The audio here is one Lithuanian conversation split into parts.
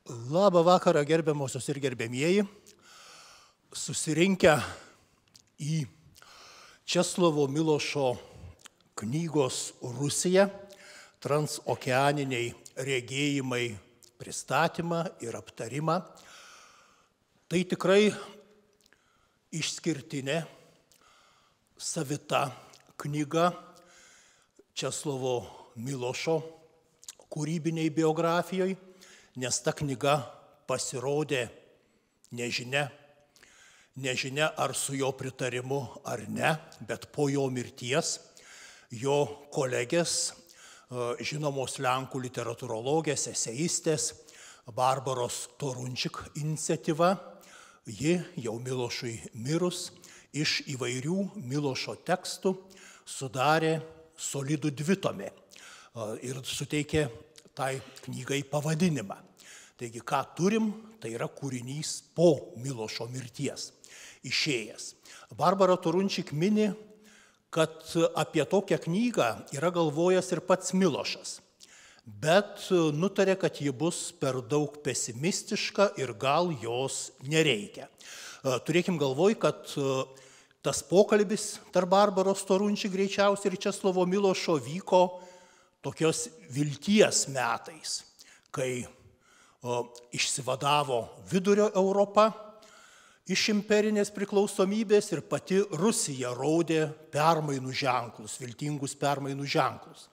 Labą vakarą, gerbiamosios ir gerbiamieji, susirinkę į Česlovo Milošo knygos Rusija transokeaniniai regėjimai pristatymą ir aptarimą. Tai tikrai išskirtinė, savita knyga Česlovo Milošo kūrybiniai biografijoje, nes ta knyga pasirodė nežinia ar su jo pritarimu ar ne, bet po jo mirties jo kolegės, žinomos lenkų literatūrologės, eseistės Barbaros Torunčik iniciatyva, ji jau Milošui mirus iš įvairių Milošo tekstų sudarė solidų dvitomį ir suteikė tai knygai pavadinimą. Taigi, ką turim, tai yra kūrinys po Milošo mirties išėjęs. Barbara Torunčik mini, kad apie tokią knygą yra galvojęs ir pats Milošas, bet nutarė, kad ji bus per daug pesimistiška ir gal jos nereikia. Turėkim galvoj, kad tas pokalbis tarp Barbaros Torunčik greičiausiai ir Česlovo Milošo vyko tokios vilties metais, kai išsivadavo Vidurio Europa iš imperinės priklausomybės ir pati Rusija rodė permainų ženklus, viltingus permainų ženklus.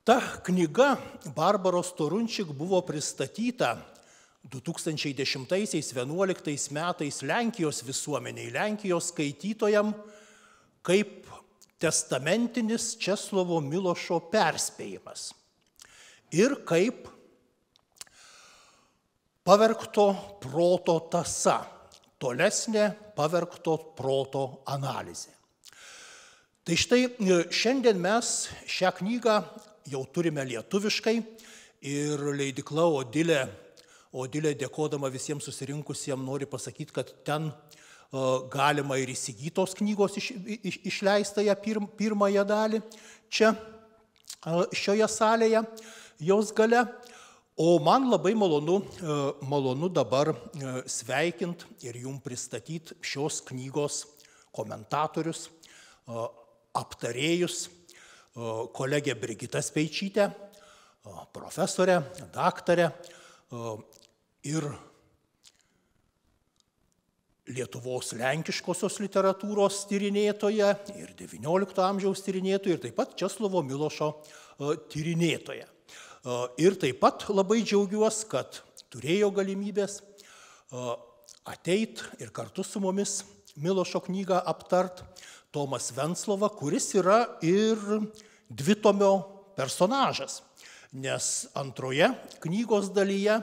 Ta knyga Barbaros Torunčik buvo pristatyta 2010–2011 metais Lenkijos visuomeniai, Lenkijos skaitytojam kaip testamentinis Česlovo Milošo perspėjimas ir kaip pavergto proto tąsa, tolesnė pavergto proto analizė. Tai štai šiandien mes šią knygą jau turime lietuviškai ir leidykla Odilė dėkodama visiems susirinkusiems nori pasakyti, kad ten galima ir įsigytos knygos išleistąją pirmąją dalį čia šioje salėje jos gale. O man labai malonu dabar sveikint ir jums pristatyti šios knygos komentatorius, aptarėjus, kolegę Brigitą Speičytę, profesorę, daktarę ir Lietuvos lenkiškosios literatūros tyrinėtoja ir XIX amžiaus tyrinėtoja ir taip pat Česlovo Milošo tyrinėtoja. Ir taip pat labai džiaugiuosi, kad turėjo galimybės ateit ir kartu su mumis Milošo knygą aptart Tomas Venclova, kuris yra ir dvitomio personažas, nes antroje knygos dalyje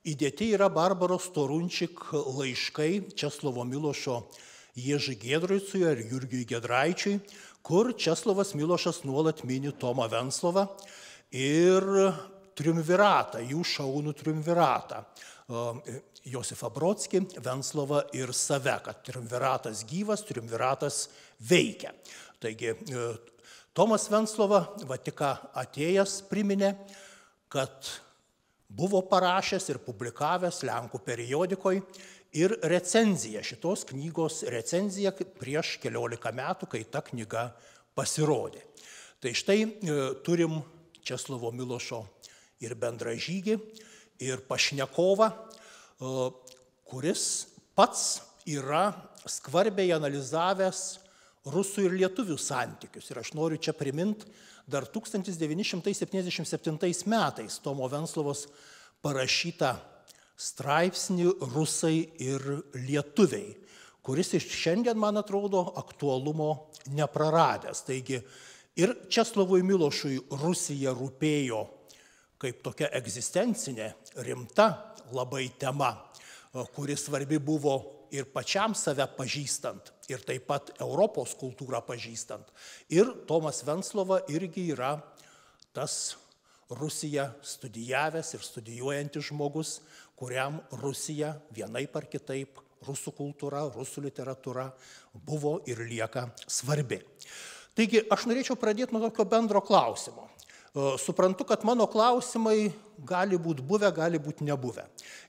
įdėti yra Barbaros Torunčik laiškai Česlovo Milošo Ježy Giedroicui ir Jurgiui Giedraičiui, kur Česlovas Milošas nuolat mini Tomą Venclovą ir triumviratą, jų šaunų triumviratą. Josifą Brodskį, Venclovą ir save, kad triumviratas gyvas, triumviratas veikia. Taigi, Tomas Venclova, tik atėjęs, priminė, kad buvo parašęs ir publikavęs Lenkų periodikoje ir recenziją, šitos knygos recenziją prieš 14 metų, kai ta knyga pasirodė. Tai štai turim Česlovo Milošo ir bendražygį, ir pašnekovą, kuris pats yra skvarbiai analizavęs rusų ir lietuvių santykius. Ir aš noriu čia priminti dar 1977 metais Tomo Venclovos parašytą straipsnį Rusai ir lietuviai, kuris iš šiandien, man atrodo, aktualumo nepraradęs. Taigi ir Česlovui Milošui Rusija rūpėjo kaip tokia egzistencinė, rimta labai tema, kuri svarbi buvo ir pačiam save pažįstant, ir taip pat Europos kultūrą pažįstant. Ir Tomas Venclova irgi yra tas Rusiją studijavęs ir studijuojantis žmogus, kuriam Rusija vienaip ar kitaip, rusų kultūra, rusų literatūra buvo ir lieka svarbi. Taigi, aš norėčiau pradėti nuo tokio bendro klausimo. Suprantu, kad mano klausimai gali būti buvę, gali būti nebuvę.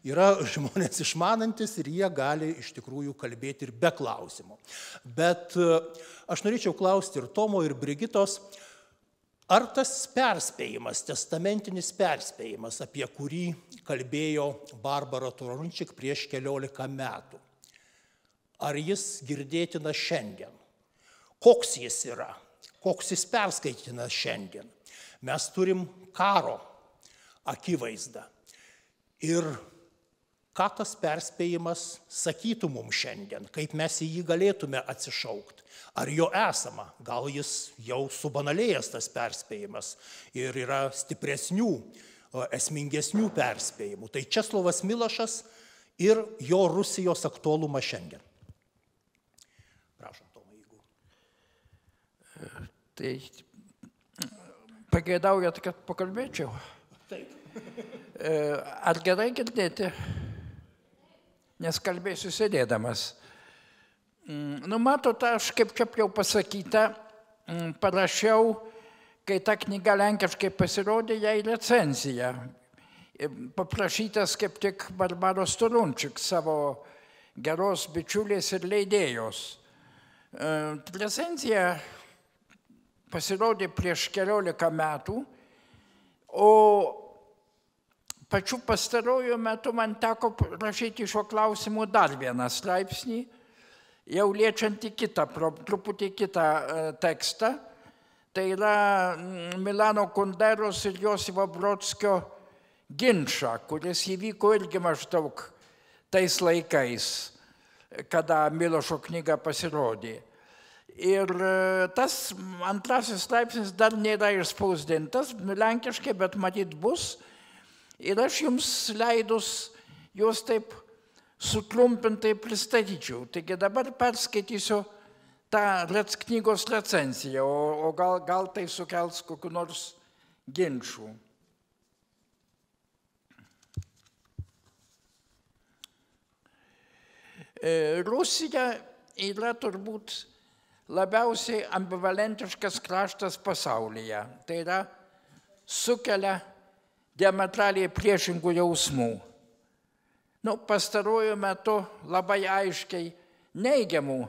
Yra žmonės išmanantis ir jie gali iš tikrųjų kalbėti ir be klausimų. Bet aš norėčiau klausti ir Tomo, ir Brigitos, ar tas perspėjimas, testamentinis perspėjimas, apie kurį kalbėjo Barbara Turunčik prieš 14 metų, ar jis girdėtinas šiandien? Koks jis yra? Koks jis perskaitytinas šiandien? Mes turim karo akivaizdą. Ir ką tas perspėjimas sakytų mums šiandien, kaip mes į jį galėtume atsišaukti? Ar jo esama? Gal jis jau subanalėjęs tas perspėjimas ir yra stipresnių, esmingesnių perspėjimų. Tai Česlovas Milošas ir jo Rusijos aktualumas šiandien. Prašom, Tomai, jeigu. Tai pageidaujat, kad pakalbėčiau? Taip. Ar gerai girdėti? Nes kalbėsiu sėdėdamas. Matot, aš, kaip čia jau pasakyta, parašiau, kai ta knyga lenkiškai pasirodė, jai recenziją. Paprašytas kaip tik Barbaros Turunčik, savo geros bičiulės ir leidėjos. Recenzija pasirodė prieš 14 metų, o pačiu pastaruoju metu man teko rašyti šio klausimu dar vieną straipsnį, jau liečiantį truputį kitą tekstą. Tai yra Milano Kunderos ir Josipo Brodskio ginčą, kuris įvyko irgi maždaug tais laikais, kada Milošo knyga pasirodė. Ir tas antrasis straipsnis dar nėra išspausdintas lenkiškai, bet matyt bus. Ir aš jums leidus juos taip sutrumpintai pristatyčiau. Taigi dabar perskaitysiu tą knygos recenziją, o gal tai sukels kokiu nors ginčų. Rusija yra turbūt labiausiai ambivalentiškas kraštas pasaulyje. Tai yra sukelia diametraliai priešingų jausmų. Pastaruoju metu labai aiškiai neigiamų,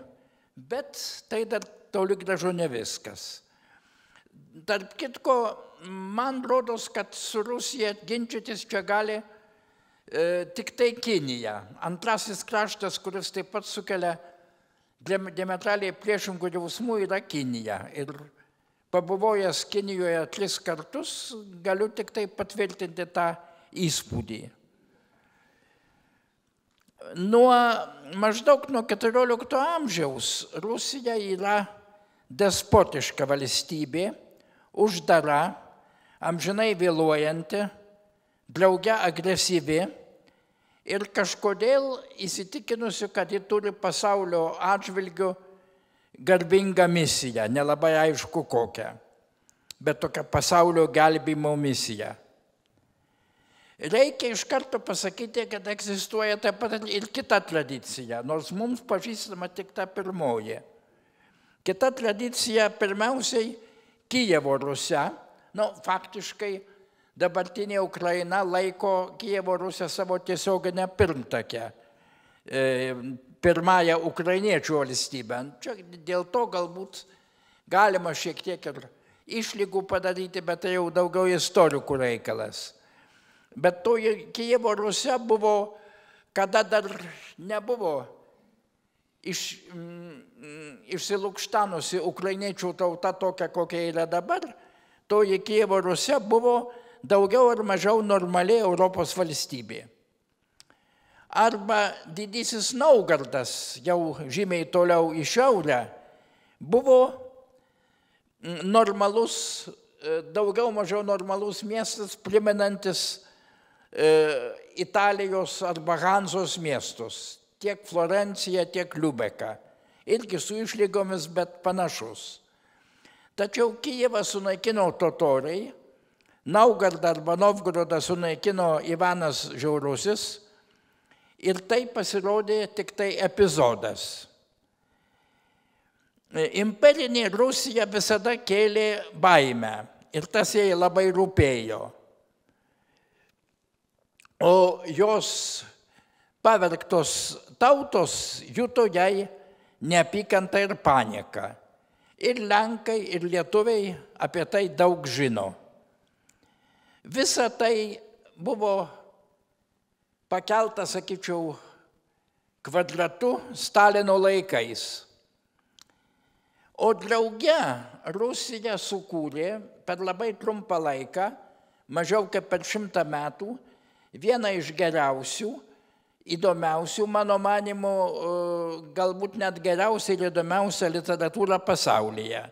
bet tai dar toli gražu ne viskas. Tarp kitko, man rodos, kad su Rusija ginčytis čia gali tik tai Kinija. Antrasis kraštas, kuris taip pat sukelia diametraliai priešingų jausmų, yra Kinija. Ir pabuvojęs Kinijoje 3 kartus, galiu tik tai patvirtinti tą įspūdį. Maždaug nuo 14 amžiaus Rusija yra despotiška valstybė, uždara, amžinai vėluojanti, drauge agresyvi ir kažkodėl įsitikinusi, kad ji turi pasaulio atžvilgiu garbingą misiją, nelabai aišku kokią, bet tokią pasaulio gelbėjimo misiją. Reikia iš karto pasakyti, kad egzistuoja taip pat ir kita tradicija, nors mums pažįstama tik ta pirmoji. Kita tradicija pirmiausiai Kijevo Rusia, faktiškai dabartinė Ukraina laiko Kijevo Rusią savo tiesioginę pirmtakę, pirmąją ukrainiečių valstybę. Čia dėl to galbūt galima šiek tiek ir išlygų padaryti, bet tai jau daugiau istorikų reikalas. Bet to Kijevo Rusia buvo, kada dar nebuvo išsilukštanusi ukrainiečių tauta tokia, kokia yra dabar, toji Kijevo Rusia buvo daugiau ar mažiau normali Europos valstybė. Arba didysis Naugardas, jau žymiai toliau į šiaurę, buvo normalus, daugiau mažiau normalus miestas, primenantis Italijos arba Hanzos miestus, tiek Florencija, tiek Liubeka. Irgi su išlygomis, bet panašus. Tačiau Kijevą sunaikino totoriai, Naugardą arba Novgorodą sunaikino Ivanas Žiaurusis ir tai pasirodė tik tai epizodas. Imperinė Rusija visada kėlė baimę. ir tas jai labai rūpėjo. O jos pavergtos tautos juto jai neapykantą ir paniką. Ir lenkai, ir lietuviai apie tai daug žino. Visa tai buvo pakelta, sakyčiau, kvadratu Stalino laikais. O drauge Rusija sukūrė per labai trumpą laiką, mažiau kaip per 100 metų, vieną iš geriausių, įdomiausių, mano manymu, galbūt net geriausia ir įdomiausia literatūra pasaulyje.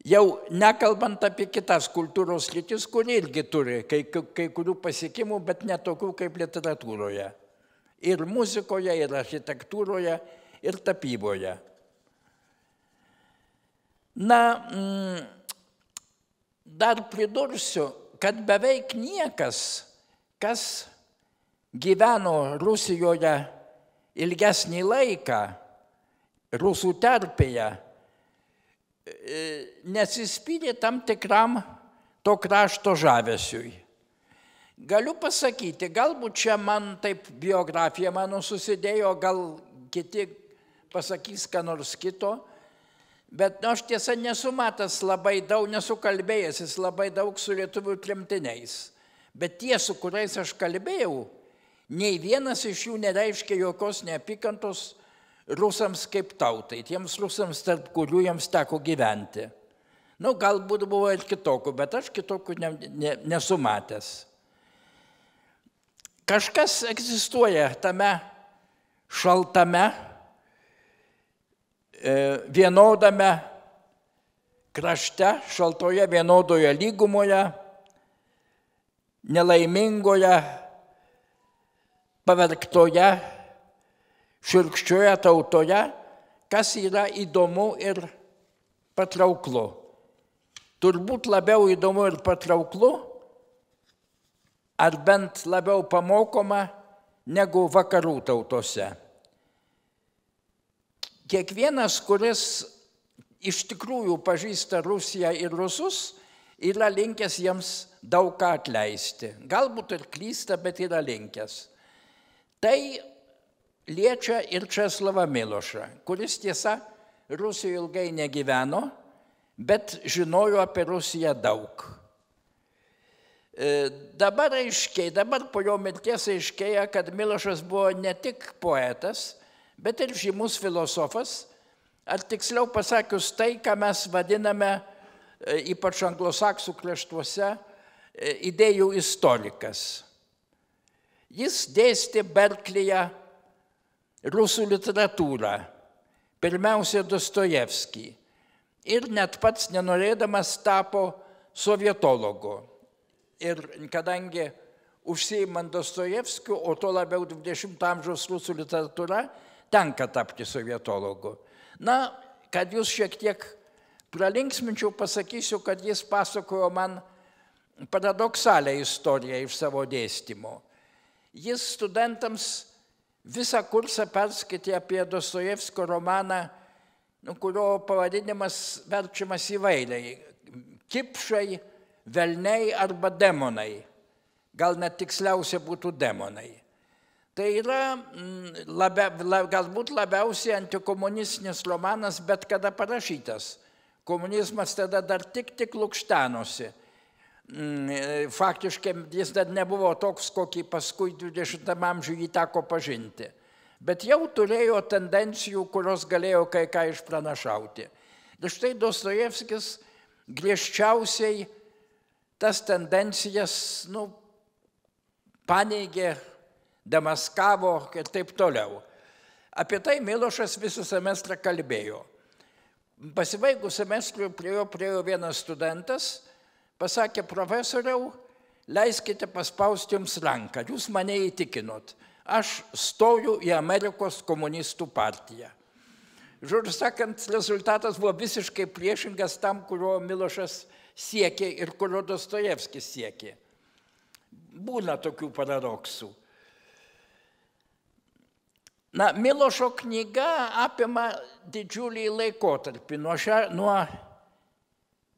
Jau nekalbant apie kitas kultūros sritis, kur irgi turi kai kurių pasiekimų, bet ne tokių kaip literatūroje. Ir muzikoje, ir architektūroje, ir tapyboje. Na, dar pridursiu, kad beveik niekas, kas gyveno Rusijoje ilgesnį laiką, rusų terpėje, nesispyrė tam tikram to krašto žavesiui. Galiu pasakyti, galbūt čia man taip biografija mano susidėjo, gal kiti pasakys ką nors kito, bet aš tiesa nesu matęs labai daug, nesu kalbėjęs labai daug su lietuvių tremtiniais. Bet tie, su kuriais aš kalbėjau, nei vienas iš jų nereiškia jokios neapykantos rusams kaip tautai, tiems rusams, tarp kurių jiems teko gyventi. Nu, galbūt buvo ir kitokių, bet aš kitokių nesu matęs. Kažkas egzistuoja tame šaltame, vienodame krašte, šaltoje vienodoje lygumoje, nelaimingoje, pavergtoje, šiurkščioje tautoje, kas yra įdomu ir patrauklu. Turbūt labiau įdomu ir patrauklu, ar bent labiau pamokoma negu vakarų tautose. Kiekvienas, kuris iš tikrųjų pažįsta Rusiją ir rusus, yra linkęs jiems daug ką atleisti. Galbūt ir klysta, bet yra linkęs. Tai liečia ir Česlavą Milošą, kuris tiesa Rusijoje ilgai negyveno, bet žinojo apie Rusiją daug. Dabar po jo mirties aiškėja, kad Milošas buvo ne tik poetas, bet ir žymus filosofas, ar tiksliau pasakius tai, ką mes vadiname, ypač anglosaksų kraštuose, idėjų istorikas. Jis dėstė Berklėje rusų literatūrą, pirmiausia Dostojevskį, ir net pats nenorėdamas tapo sovietologu. Ir kadangi užsiimant Dostojevskiu, o to labiau 20 amžiaus rusų literatūra, tenka tapti sovietologu. Na, kad jūs šiek tiek pralinksminčiau, pasakysiu, kad jis pasakojo man paradoksalią istoriją iš savo dėstymo. Jis studentams visą kursą perskaitė apie Dostojevskio romaną, kurio pavadinimas verčiamas įvairiai. Kipšai, velniai arba demonai. Gal net tiksliausia būtų demonai. Tai yra galbūt labiausiai antikomunistinis romanas, bet kada parašytas. Komunizmas tada dar tik lukštenosi. Faktiškai jis dar nebuvo toks, kokį paskui 20 amžiuje jį teko pažinti. Bet jau turėjo tendencijų, kurios galėjo kai ką išpranašauti. Ir štai Dostojevskis griežčiausiai tas tendencijas paneigė, demaskavo ir taip toliau. Apie tai Milošas visą semestrą kalbėjo. Pasibaigus semestrui priejo vienas studentas, pasakė: profesoriau, leiskite paspausti jums ranką, jūs mane įtikinot. Aš stoju į Amerikos komunistų partiją. Žodžiu sakant, rezultatas buvo visiškai priešingas tam, kurio Milošas siekė ir kurio Dostojevskis siekė. Būna tokių paradoksų. Na, Milošo knyga apima didžiulį laikotarpį nuo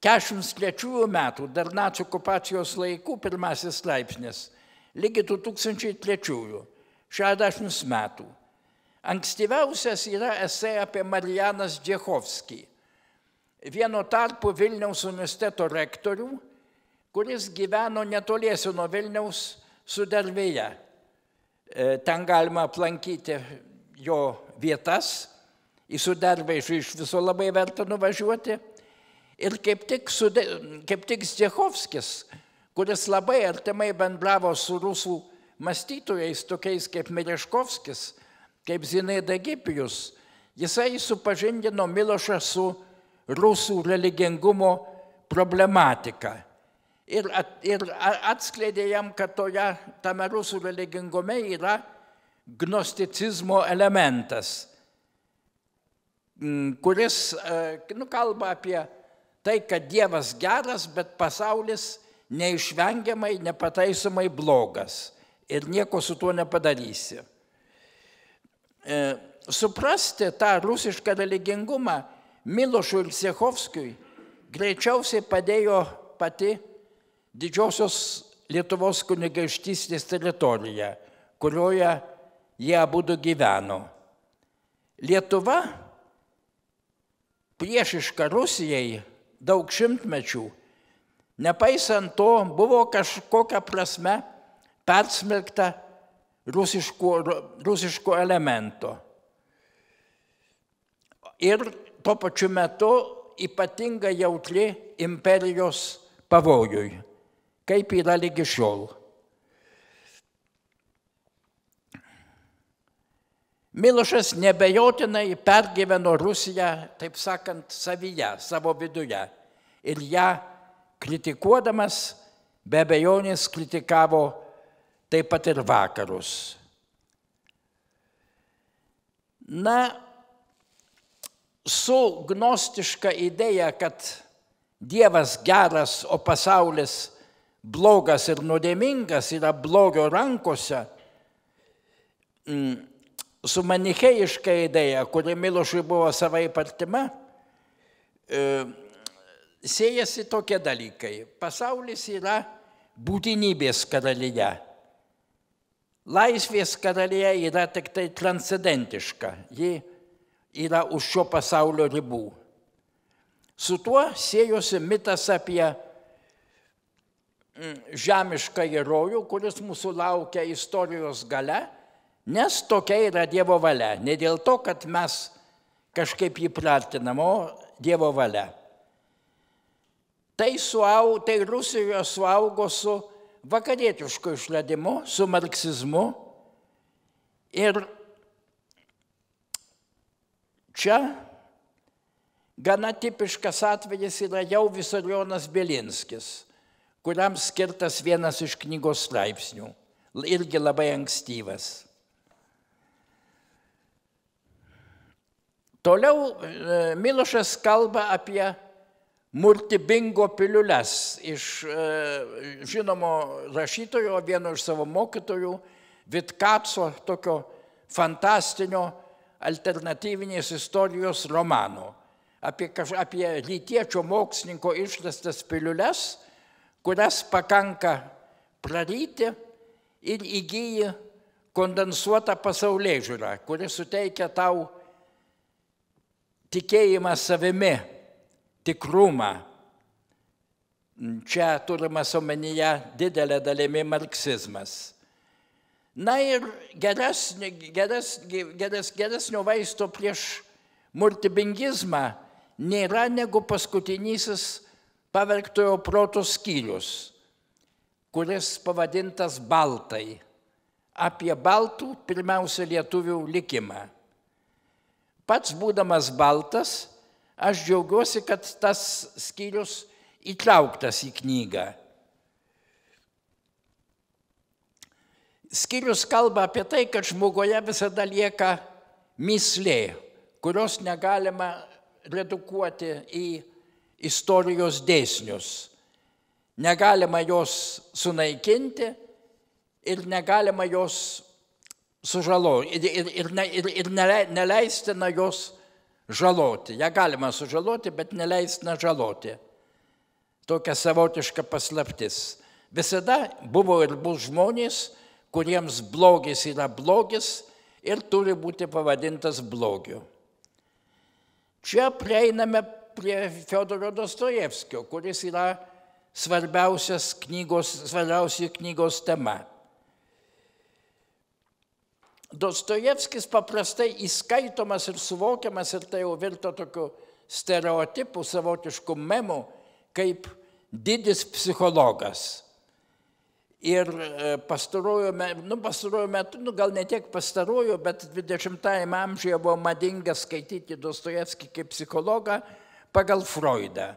43 metų, dar nacių okupacijos laikų, pirmasis straipsnis, lygi 2003, 60 metų. Ankstyviausias yra esė apie Marijaną Zdžechovskį, vieno tarpu Vilniaus universiteto rektorių, kuris gyveno netoliese nuo Vilniaus Sudervėje. Ten galima aplankyti jo vietas, į Sudervę iš viso labai verta nuvažiuoti. Ir kaip tik Zdžechovskis, kuris labai artimai bendravo su rusų mąstytojais, tokiais kaip Mereškovskis, kaip Zinaida Gipijus, jisai supažindino Milošą su rusų religingumo problematika. Ir atskleidė jam, kad tame rusų religingume yra gnosticizmo elementas, kuris kalba apie tai, kad Dievas geras, bet pasaulis neišvengiamai, nepataisomai blogas ir nieko su tuo nepadarysi. Suprasti tą rusišką religingumą Milošui ir Zdžechovskiui greičiausiai padėjo pati Didžiosios Lietuvos kunigaikštystės teritorija, kurioje jie abudu gyveno. Lietuva, priešiška Rusijai daug šimtmečių, nepaisant to, buvo kažkokia prasme persmelkta rusiško elemento. Ir tuo pačiu metu ypatingai jautri imperijos pavojui, kaip yra lygi šiol. Milošas nebejotinai pergyveno Rusiją, taip sakant, savyje, savo viduje. Ir ją kritikuodamas, be abejonės kritikavo taip pat ir vakarus. Na, su gnostiška idėja, kad Dievas geras, o pasaulis blogas ir nuodėmingas yra blogio rankose, su manichėjiška idėja, kuri Milošui buvo savaip artima, siejasi tokie dalykai. Pasaulis yra būtinybės karalija. Laisvės karalija yra tik tai transcendentiška, ji yra už šio pasaulio ribų. Su tuo siejosi mitas apie žemišką rojų, kuris mūsų laukia istorijos gale, nes tokia yra Dievo valia. Ne dėl to, kad mes kažkaip jį priartinam, o Dievo valia. Tai Rusijoje suaugo su vakarietišku išradimu, su marksizmu. Ir čia gana tipiškas atvejis yra jau Visarionas Bielinskis, kuriam skirtas vienas iš knygos straipsnių, irgi labai ankstyvas. Toliau Milošas kalba apie Murtibingo piliules iš žinomo rašytojo, vieno iš savo mokytojų, Vitkaco, tokio fantastinio alternatyvinės istorijos romano. Apie rytiečio mokslininko išrastas piliules, kurias pakanka praryti ir įgyji kondensuotą pasaulėžiūrą, kuri suteikia tau tikėjimą savimi, tikrumą. Čia turimas omenyje didelė dalimi marksizmas. Na ir geresnio vaisto prieš murtibingizmą nėra negu paskutinysis pavergtojo proto skyrius, kuris pavadintas Baltai, apie baltų, pirmiausia, lietuvių likimą. Pats būdamas baltas, aš džiaugiuosi, kad tas skyrius įtrauktas į knygą. Skyrius kalba apie tai, kad žmogoje visada lieka mįslė, kurios negalima redukuoti į istorijos dėsnius. Negalima jos sunaikinti ir negalima jos ir neleistina jos žaloti. Ja galima sužaloti, bet neleistina žaloti. Tokia savotiška paslaptis. Visada buvo ir bus žmonės, kuriems blogis yra blogis ir turi būti pavadintas blogiu. Čia prieiname prie Fiodoro Dostojevskio, kuris yra svarbiausia knygos tema. Dostojevskis paprastai įskaitomas ir suvokiamas, ir tai jau virto tokiu stereotipu, savotišku memu, kaip didis psichologas. Ir pastaruoju metu, gal ne tiek pastaruoju, bet 20-ajame amžiuje buvo madinga skaityti Dostojevskį kaip psichologą pagal Freudą.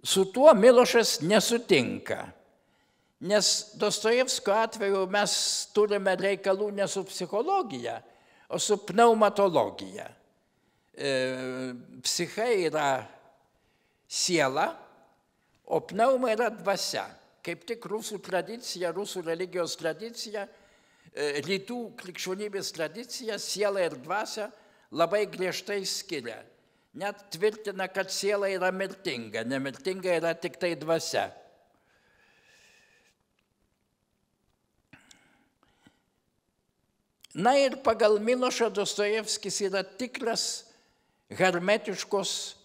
Su tuo Milošas nesutinka, nes Dostojevskio atveju mes turime reikalų ne su psichologija, o su pneumatologija. Psicha yra siela, o pneuma yra dvasia. Kaip tik rusų tradicija, rusų religijos tradicija, rytų krikščionybės tradicija, siela ir dvasia labai griežtai skiria. Net tvirtina, kad siela yra mirtinga, nemirtinga yra tik tai dvasia. Na ir pagal Milošą Dostojevskis yra tikras hermetiškos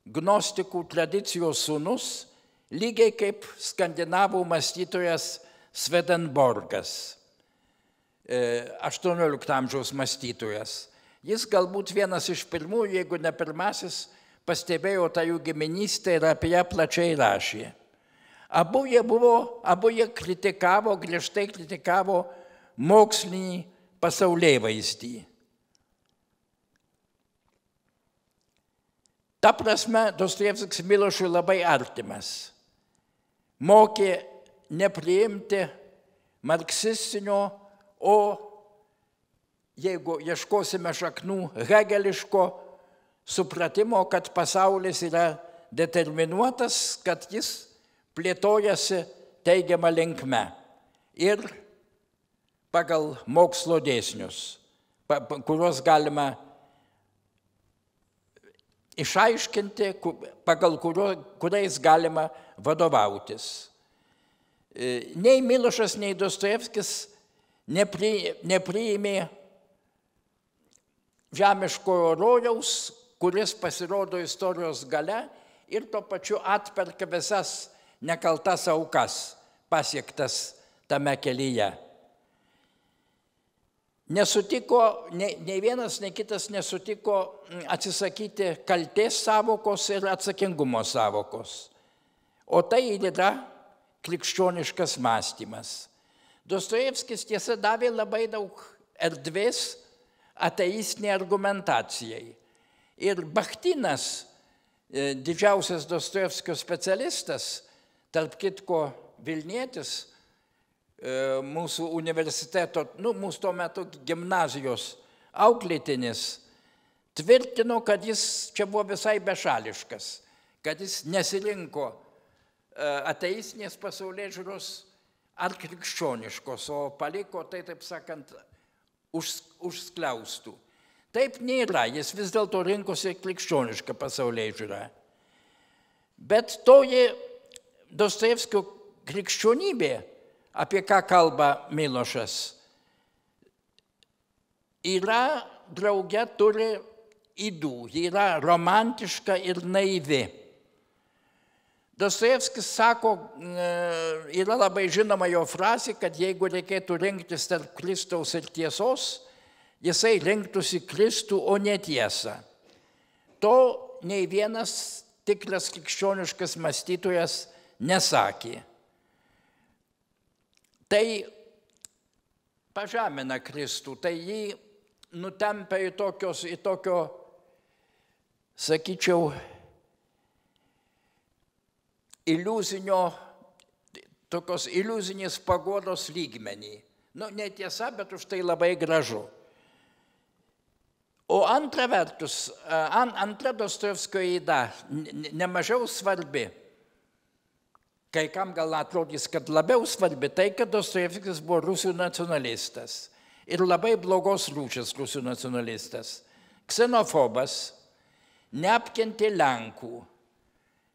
gnostikų tradicijos sūnus, lygiai kaip skandinavų mąstytojas Swedenborgas, 18 amžiaus mąstytojas. Jis galbūt vienas iš pirmųjų, jeigu ne pirmasis, pastebėjo tą jų giminystę ir apie ją plačiai rašė. Abu jie kritikavo, griežtai kritikavo mokslinį pasaulėvaizdį. Ta prasme, Dostojevskis Milošui labai artimas. Mokė nepriimti marksistinio, o jeigu ieškosime šaknų hegeliško supratimo, kad pasaulis yra determinuotas, kad jis plėtojasi teigiamą linkme ir pagal mokslo dėsnius, kuriuos galima išaiškinti, pagal kuriais galima vadovautis. Nei Milošas, nei Dostojevskis nepriėmė žemiškojo rojaus, kuris pasirodo istorijos gale ir tuo pačiu atperka visas nekaltas aukas pasiektas tame kelyje. Nesutiko, nei vienas, nei kitas nesutiko atsisakyti kaltės savokos ir atsakingumo savokos. O tai yra krikščioniškas mąstymas. Dostojevskis tiesa davė labai daug erdvės ateistiniai argumentacijai. Ir Bakhtinas, didžiausias Dostojevskio specialistas, tarp kitko Vilnietis, mūsų universiteto, mūsų tuo metu gimnazijos auklėtinis, tvirtino, kad jis čia buvo visai bešališkas, kad jis nesirinko ateistinės pasaulėžiūros ar krikščioniškos, o paliko tai, taip sakant, užskliaustų. Taip nėra, jis vis dėlto rinkosi krikščionišką pasaulėžiūrą. Bet toji Dostojevskio krikščionybė, apie ką kalba Milošas, yra drauge turi ydų, yra romantiška ir naivi. Dostojevskis sako, yra labai žinoma jo frazė, kad jeigu reikėtų rinktis tarp Kristaus ir tiesos, jisai rinktųsi Kristų, o ne tiesą. To nei vienas tikras krikščioniškas mąstytojas nesakė. Tai pažemina Kristų, tai jį nutempia į tokio, sakyčiau, tokios iliuzinės pagodos lygmenį. Netiesa, bet už tai labai gražu. O antra vertus, antra Dostojevskio yda, nemažiau svarbi, kai kam gal atrodys, kad labiau svarbi, tai, kad Dostojevskis buvo rusų nacionalistas. ir labai blogos rūšės rusų nacionalistas. Ksenofobas, neapkentė Lenkų,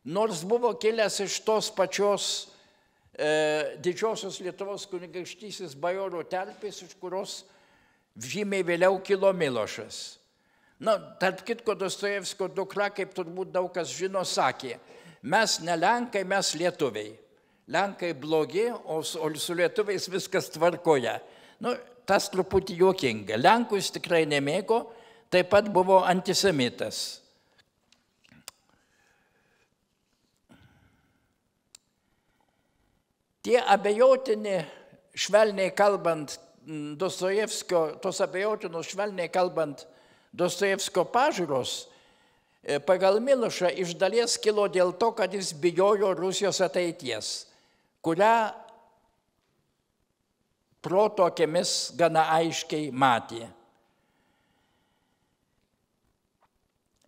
nors buvo kilęs iš tos pačios didžiosios Lietuvos kunigaikštystės bajorų terpės, iš kurios žymiai vėliau kilo Milošas. Tarp kitko, Dostojevskio dukra, kaip turbūt daug kas žino, sakė, mes ne Lenkai, mes lietuviai. Lenkai blogi, o su lietuviais viskas tvarkoje. Tas truputį juokinga. Lenkų jis tikrai nemėgo, taip pat buvo antisemitas. Tie abejotini, švelniai kalbant, Dostojevskio, tos abejotinos švelniai kalbant, Dostojevskio pažiūros pagal Milošą iš dalies kilo dėl to, kad jis bijojo Rusijos ateities, kurią proto akimis gana aiškiai matė.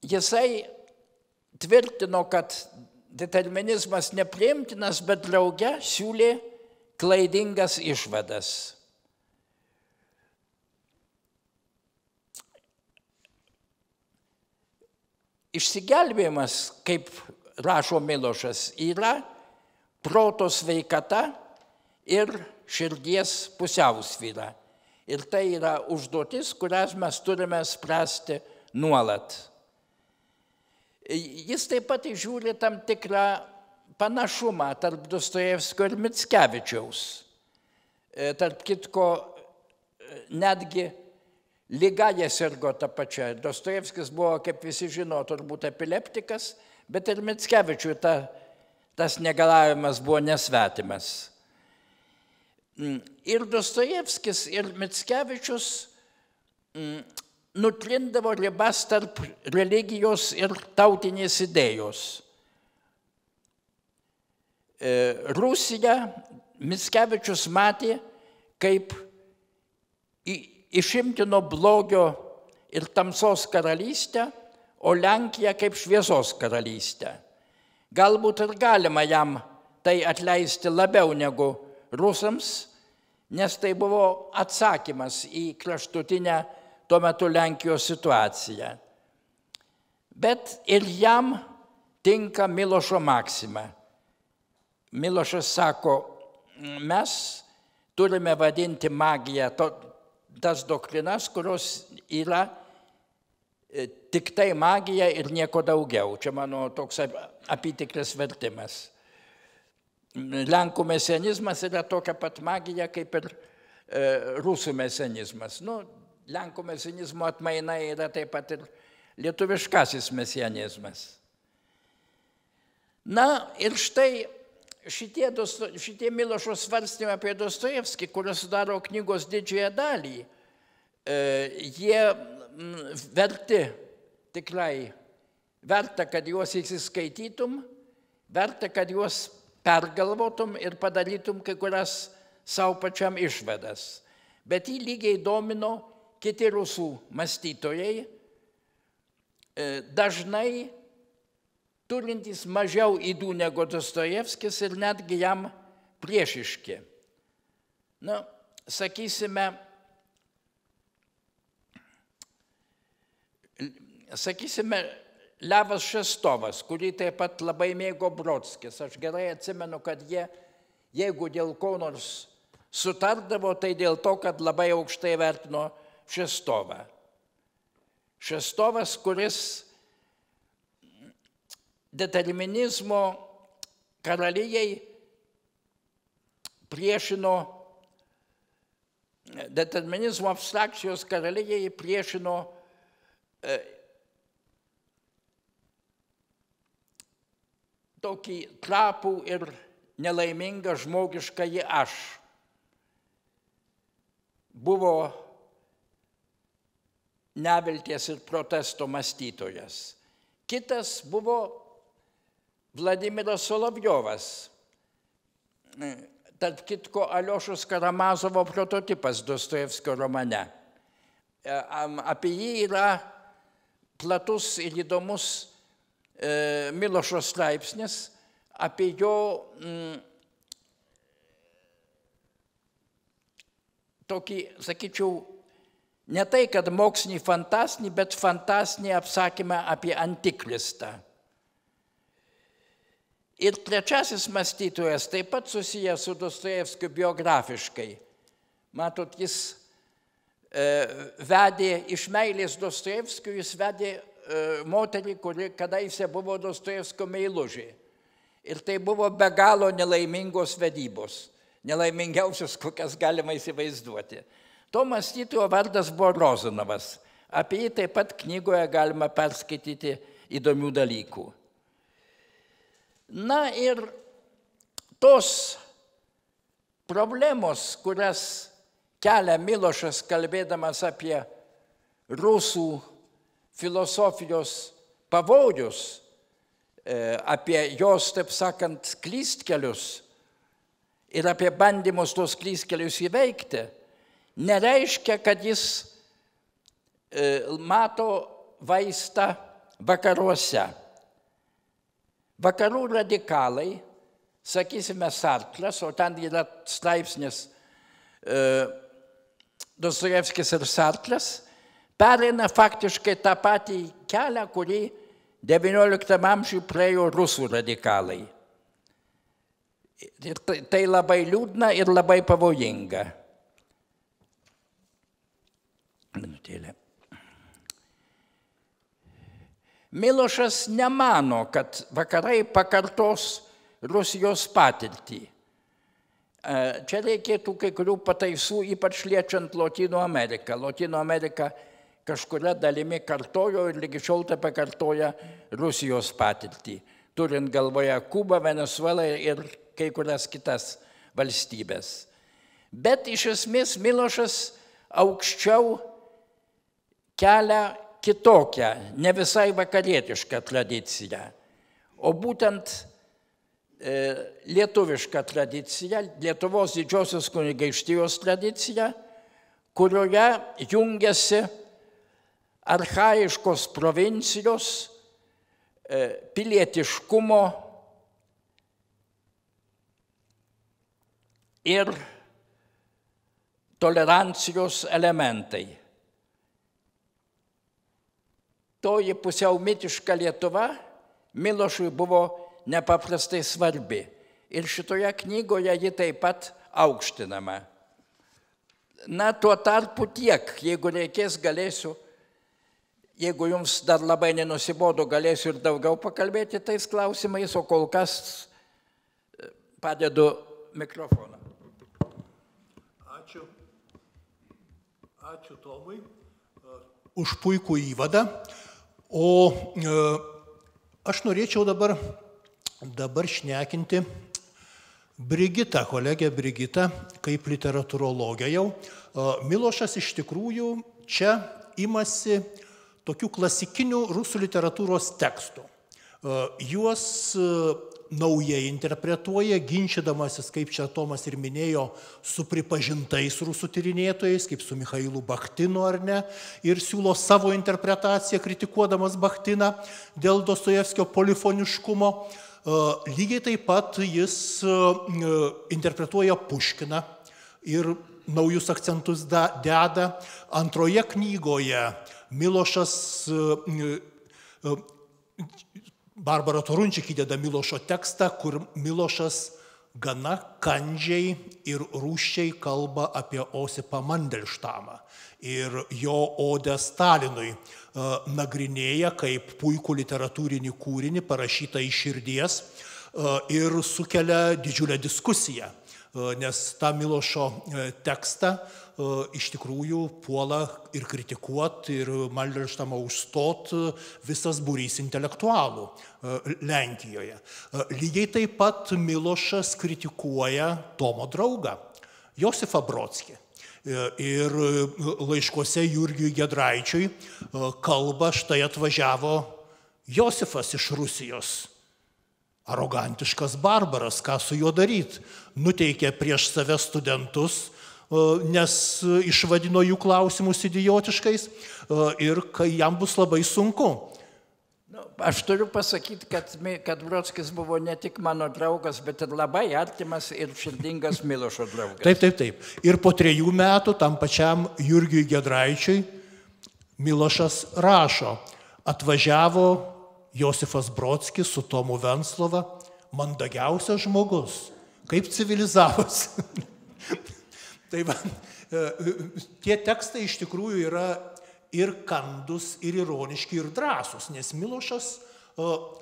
Jisai tvirtino, kad determinizmas nepriimtinas, bet drauge siūlė klaidingas išvadas. Išsigelbėjimas, kaip rašo Milošas, yra proto sveikata ir širdies pusiausvyra. Ir tai yra užduotis, kurias mes turime spręsti nuolat. Jis taip pat įžiūri tam tikrą panašumą tarp Dostojevskio ir Mickevičiaus. Tarp kitko, netgi liga jie sirgo tą pačią. Dostojevskis buvo, kaip visi žino, turbūt epileptikas, bet ir Mickevičiui tas negalavimas buvo nesvetimas. Ir Dostojevskis, ir Mickevičius nutrindavo ribas tarp religijos ir tautinės idėjos. Rusiją Mickevičius matė kaip išimtino blogio ir tamsos karalystę, o Lenkiją kaip šviesos karalystę. Galbūt ir galima jam tai atleisti labiau negu rusams, nes tai buvo atsakymas į kraštutinę tuo metu Lenkijos situaciją. Bet ir jam tinka Milošo maksima. Milošas sako, mes turime vadinti magiją tas doktrinas, kurios yra tik tai magija ir nieko daugiau. Čia mano toks apytikris vertimas. Lenkų mesianizmas yra tokia pat magija kaip ir rusų mesianizmas. Lenkų mesianizmo atmaina yra taip pat ir lietuviškasis mesianizmas. Ir štai šitie Milošo svarstymai apie Dostojevskį, kurios sudaro knygos didžiąją dalį, jie verti tikrai, verta, kad juos įsiskaitytum, verta, kad juos pergalvotum ir padarytum kai kurias savo pačiam išvadas. Bet jį lygiai domino kiti rusų mąstytojai, dažnai turintys mažiau ydų negu Dostojevskis ir netgi jam priešiški. Sakysime, Levas Šestovas, kurį taip pat labai mėgo Brodskis. Aš gerai atsimenu, kad jie, jeigu dėl ko nors sutardavo, tai dėl to, kad labai aukštai vertino Šestovą. Šestovas, kuris determinizmo karalijai priešino, determinizmo abstrakcijos karalijai priešino tokį trapų ir nelaimingą žmogiškąjį aš. Buvo nevilties ir protesto mąstytojas. Kitas buvo Vladimiras Solovjovas. Tarp kitko, Aliošos Karamazovo prototipas Dostojevskio romane. Apie jį yra platus ir įdomus Milošo straipsnis, apie jo tokį, sakyčiau, ne tai, kad mokslinį fantastinį, bet fantastinį apsakymą apie Antikristą. Ir trečiasis mąstytojas taip pat susijęs su Dostojevskiu biografiškai. Matot, jis vedė iš meilės Dostojevskiu, jis vedė moterį, kuri kadaise buvo Dostojevskio meilužė. Ir tai buvo be galo nelaimingos vedybos, nelaimingiausios, kokias galima įsivaizduoti. To mąstytojo vardas buvo Rozanovas. Apie jį taip pat knygoje galima perskaityti įdomių dalykų. Na ir tos problemos, kurias kelia Milošas, kalbėdamas apie rusų filosofijos pavojus, apie jos, taip sakant, klystkelius ir apie bandymus tos klystkelius įveikti, nereiškia, kad jis mato vaistą vakaruose. Vakarų radikalai, sakysime Sartras, o ten yra straipsnis Dostojevskis ir Sartras, pereina faktiškai tą patį kelią, kurį XIX amžiuje praėjo rusų radikalai. Ir tai labai liūdna ir labai pavojinga. Minutėlė. Milošas nemano, kad vakarai pakartos Rusijos patirtį. Čia reikėtų kai kurių pataisų, ypač liečiant Lotynų Ameriką. Lotynų Amerika kažkuria dalimi kartojo ir lygi šiol tebekartoja Rusijos patirtį, turint galvoje Kubą, Venezuelą ir kai kurias kitas valstybės. Bet iš esmės Milošas aukščiau kelia kitokią, ne visai vakarietišką tradiciją, o būtent lietuvišką tradiciją, Lietuvos didžiosios kunigaikštijos tradiciją, kurioje jungiasi archaiškos provincijos, pilietiškumo ir tolerancijos elementai. Toji pusiau mitiška Lietuva Milošui buvo nepaprastai svarbi. Ir šitoje knygoje ji taip pat aukštinama. Na, tuo tarpu tiek, jeigu reikės, galėsiu, jeigu jums dar labai nenusibodo, galėsiu ir daugiau pakalbėti tais klausimais, o kol kas padedu mikrofoną. Ačiū. Ačiū Tomui už puikų įvadą. O aš norėčiau dabar šnekinti Brigitą, kolegę Brigitą, kaip literatūrologę jau. Milošas iš tikrųjų čia imasi tokių klasikinių rusų literatūros tekstų. Juos naujai interpretuoja, ginčydamasis, kaip čia Tomas ir minėjo, su pripažintais rusų tyrinėtojais, kaip su Michailu Bachtinu ar ne, ir siūlo savo interpretaciją, kritikuodamas Bachtiną dėl Dostojevskio polifoniškumo. Lygiai taip pat jis interpretuoja Puškiną ir naujus akcentus deda. Antroje knygoje Milošas Barbara Torunčik įdeda Milošo tekstą, kur Milošas gana kandžiai ir rūsčiai kalba apie Osipą Mandelštamą. Ir jo odę Stalinui nagrinėja kaip puikų literatūrinį kūrinį, parašytą iš širdies ir sukelia didžiulę diskusiją, nes tą Milošo tekstą iš tikrųjų puola ir kritikuoti, ir Mandelštamą užstot visas būrys intelektualų Lenkijoje. Lygiai taip pat Milošas kritikuoja Tomo draugą, Josifą Brodskį. Ir laiškuose Jurgiui Giedraičiui kalba, štai atvažiavo Josifas iš Rusijos. Arogantiškas barbaras, ką su juo daryti? Nuteikė prieš save studentus, nes išvadino jų klausimus idiotiškais ir kai jam bus labai sunku. Aš turiu pasakyti, kad Brodskis buvo ne tik mano draugas, bet ir labai artimas ir širdingas Milošo draugas. Taip. Ir po 3 metų tam pačiam Jurgiui Giedraičiui Milošas rašo: atvažiavo Josifas Brodskis su Tomu Venclova, mandagiausias žmogus, kaip civilizavosi. Tai va, tie tekstai iš tikrųjų yra ir kandus, ir ironiški, ir drąsus, nes Milošas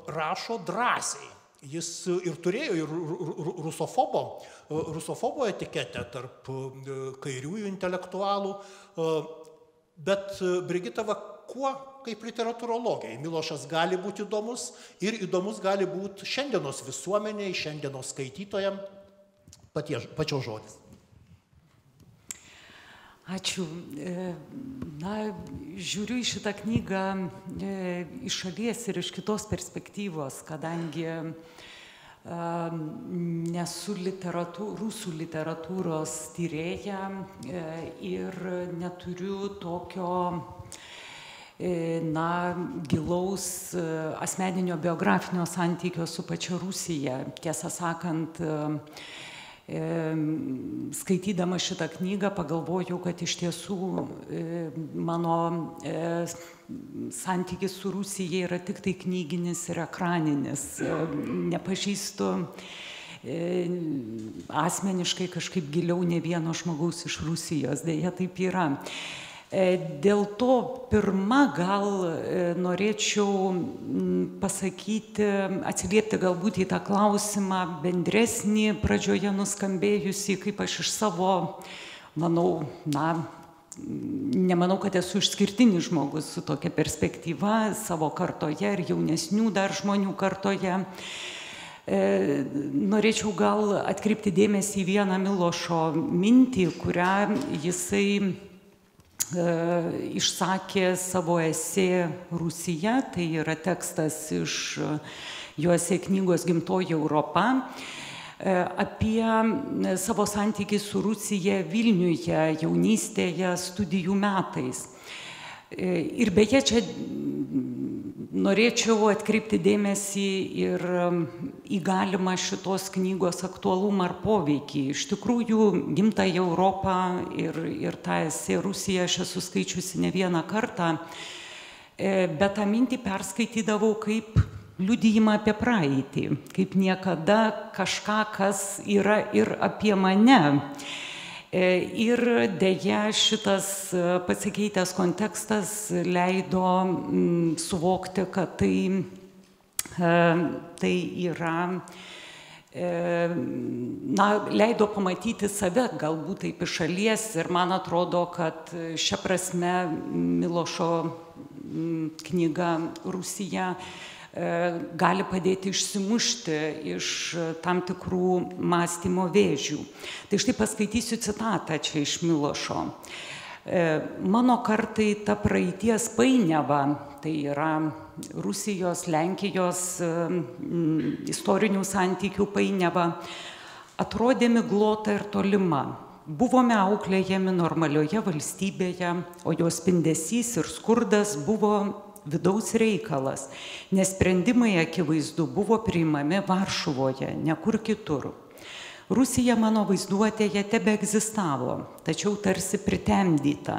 rašo drąsiai. Jis ir turėjo ir rusofobo etiketę tarp kairiųjų intelektualų, bet Brigita, kuo kaip literatūrologijai Milošas gali būti įdomus ir įdomus gali būti šiandienos visuomeniai, šiandienos skaitytojam, pačios žodis. Ačiū. Žiūriu į šitą knygą iš šalies ir iš kitos perspektyvos, kadangi nesu rusų literatūros tyrėja ir neturiu tokio gilaus asmeninio biografinio santykio su pačia Rusija. Tiesą sakant, skaitydama šitą knygą pagalvojau, kad iš tiesų mano santykis su Rusija yra tik tai knyginis ir ekraninis. Nepažįstu asmeniškai kažkaip giliau ne vieno žmogaus iš Rusijos, deja taip yra. Dėl to pirma gal norėčiau pasakyti, atsiliepti galbūt į tą klausimą bendresnį pradžioje nuskambėjusį, kaip aš iš savo, nemanau, kad esu išskirtinis žmogus su tokia perspektyva savo kartoje ir jaunesnių dar žmonių kartoje. Norėčiau gal atkreipti dėmesį į vieną Milošo mintį, kurią jisai išsakė savo esė Rusija, tai yra tekstas iš jo esė knygos Gimtoji Europa, apie savo santykį su Rusija Vilniuje jaunystėje studijų metais. Ir beje, čia norėčiau atkreipti dėmesį ir į galimą šitos knygos aktualumą ar poveikį. Iš tikrųjų, Gimtąją Europą ir tą esė Rusiją aš esu skaičiusi ne vieną kartą, bet tą mintį perskaitydavau kaip liudijimą apie praeitį, kaip niekada kažką, kas yra ir apie mane. Ir deja šitas pasikeitęs kontekstas leido suvokti, kad tai yra, leido pamatyti save galbūt taip iš šalies ir man atrodo, kad šia prasme Milošo knyga Rusija gali padėti išsimušti iš tam tikrų mąstymo vėžių. Tai štai paskaitysiu citatą čia iš Milošo. Mano kartai ta praeities painiava, tai yra Rusijos, Lenkijos istorinių santykių painiava, atrodė miglota ir tolima. Buvome auklėjami normalioje valstybėje, o jos spindesys ir skurdas buvo vidaus reikalas, nes sprendimai akivaizdu buvo priimami Varšuvoje, ne kur kitur. Rusija mano vaizduotėje tebe egzistavo, tačiau tarsi pritemdyta.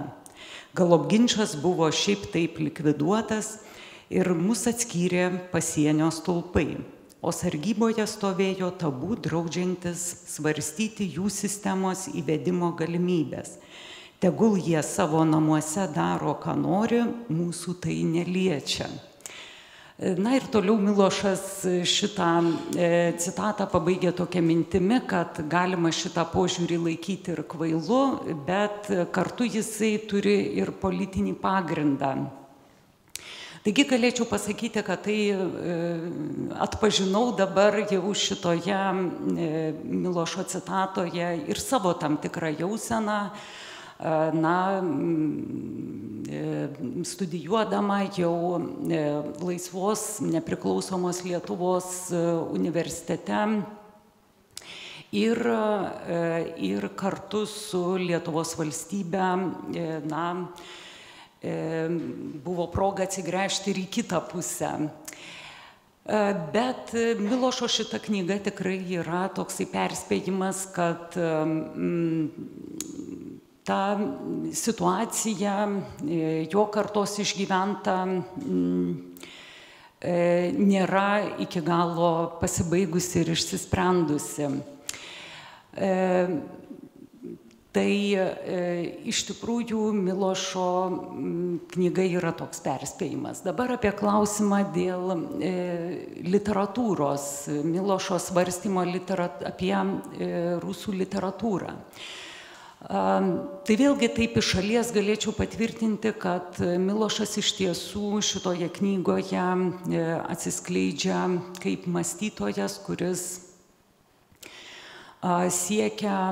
Galop ginčas buvo šiaip taip likviduotas ir mus atskyrė pasienio stulpai, o sargyboje stovėjo tabų draudžiantis svarstyti jų sistemos įvedimo galimybės. Tegul jie savo namuose daro, ką nori, mūsų tai neliečia. Na ir toliau Milošas šitą citatą pabaigė tokia mintimi, kad galima šitą požiūrį laikyti ir kvailu, bet kartu jisai turi ir politinį pagrindą. Taigi galėčiau pasakyti, kad tai atpažinau dabar jau šitoje Milošo citatoje ir savo tam tikrą jauseną, studijuodama jau laisvos nepriklausomos Lietuvos universitete ir kartu su Lietuvos valstybe buvo proga atsigręžti ir į kitą pusę. Bet Milošo šita knyga tikrai yra toksai perspėjimas, kad ta situacija, jo kartos išgyventa, nėra iki galo pasibaigusi ir išsisprendusi. Tai iš tikrųjų Milošo knyga yra toks perspėjimas. Dabar apie klausimą dėl literatūros, Milošo svarstymo apie rusų literatūrą. Tai vėlgi taip iš šalies galėčiau patvirtinti, kad Milošas iš tiesų šitoje knygoje atsiskleidžia kaip mąstytojas, kuris siekia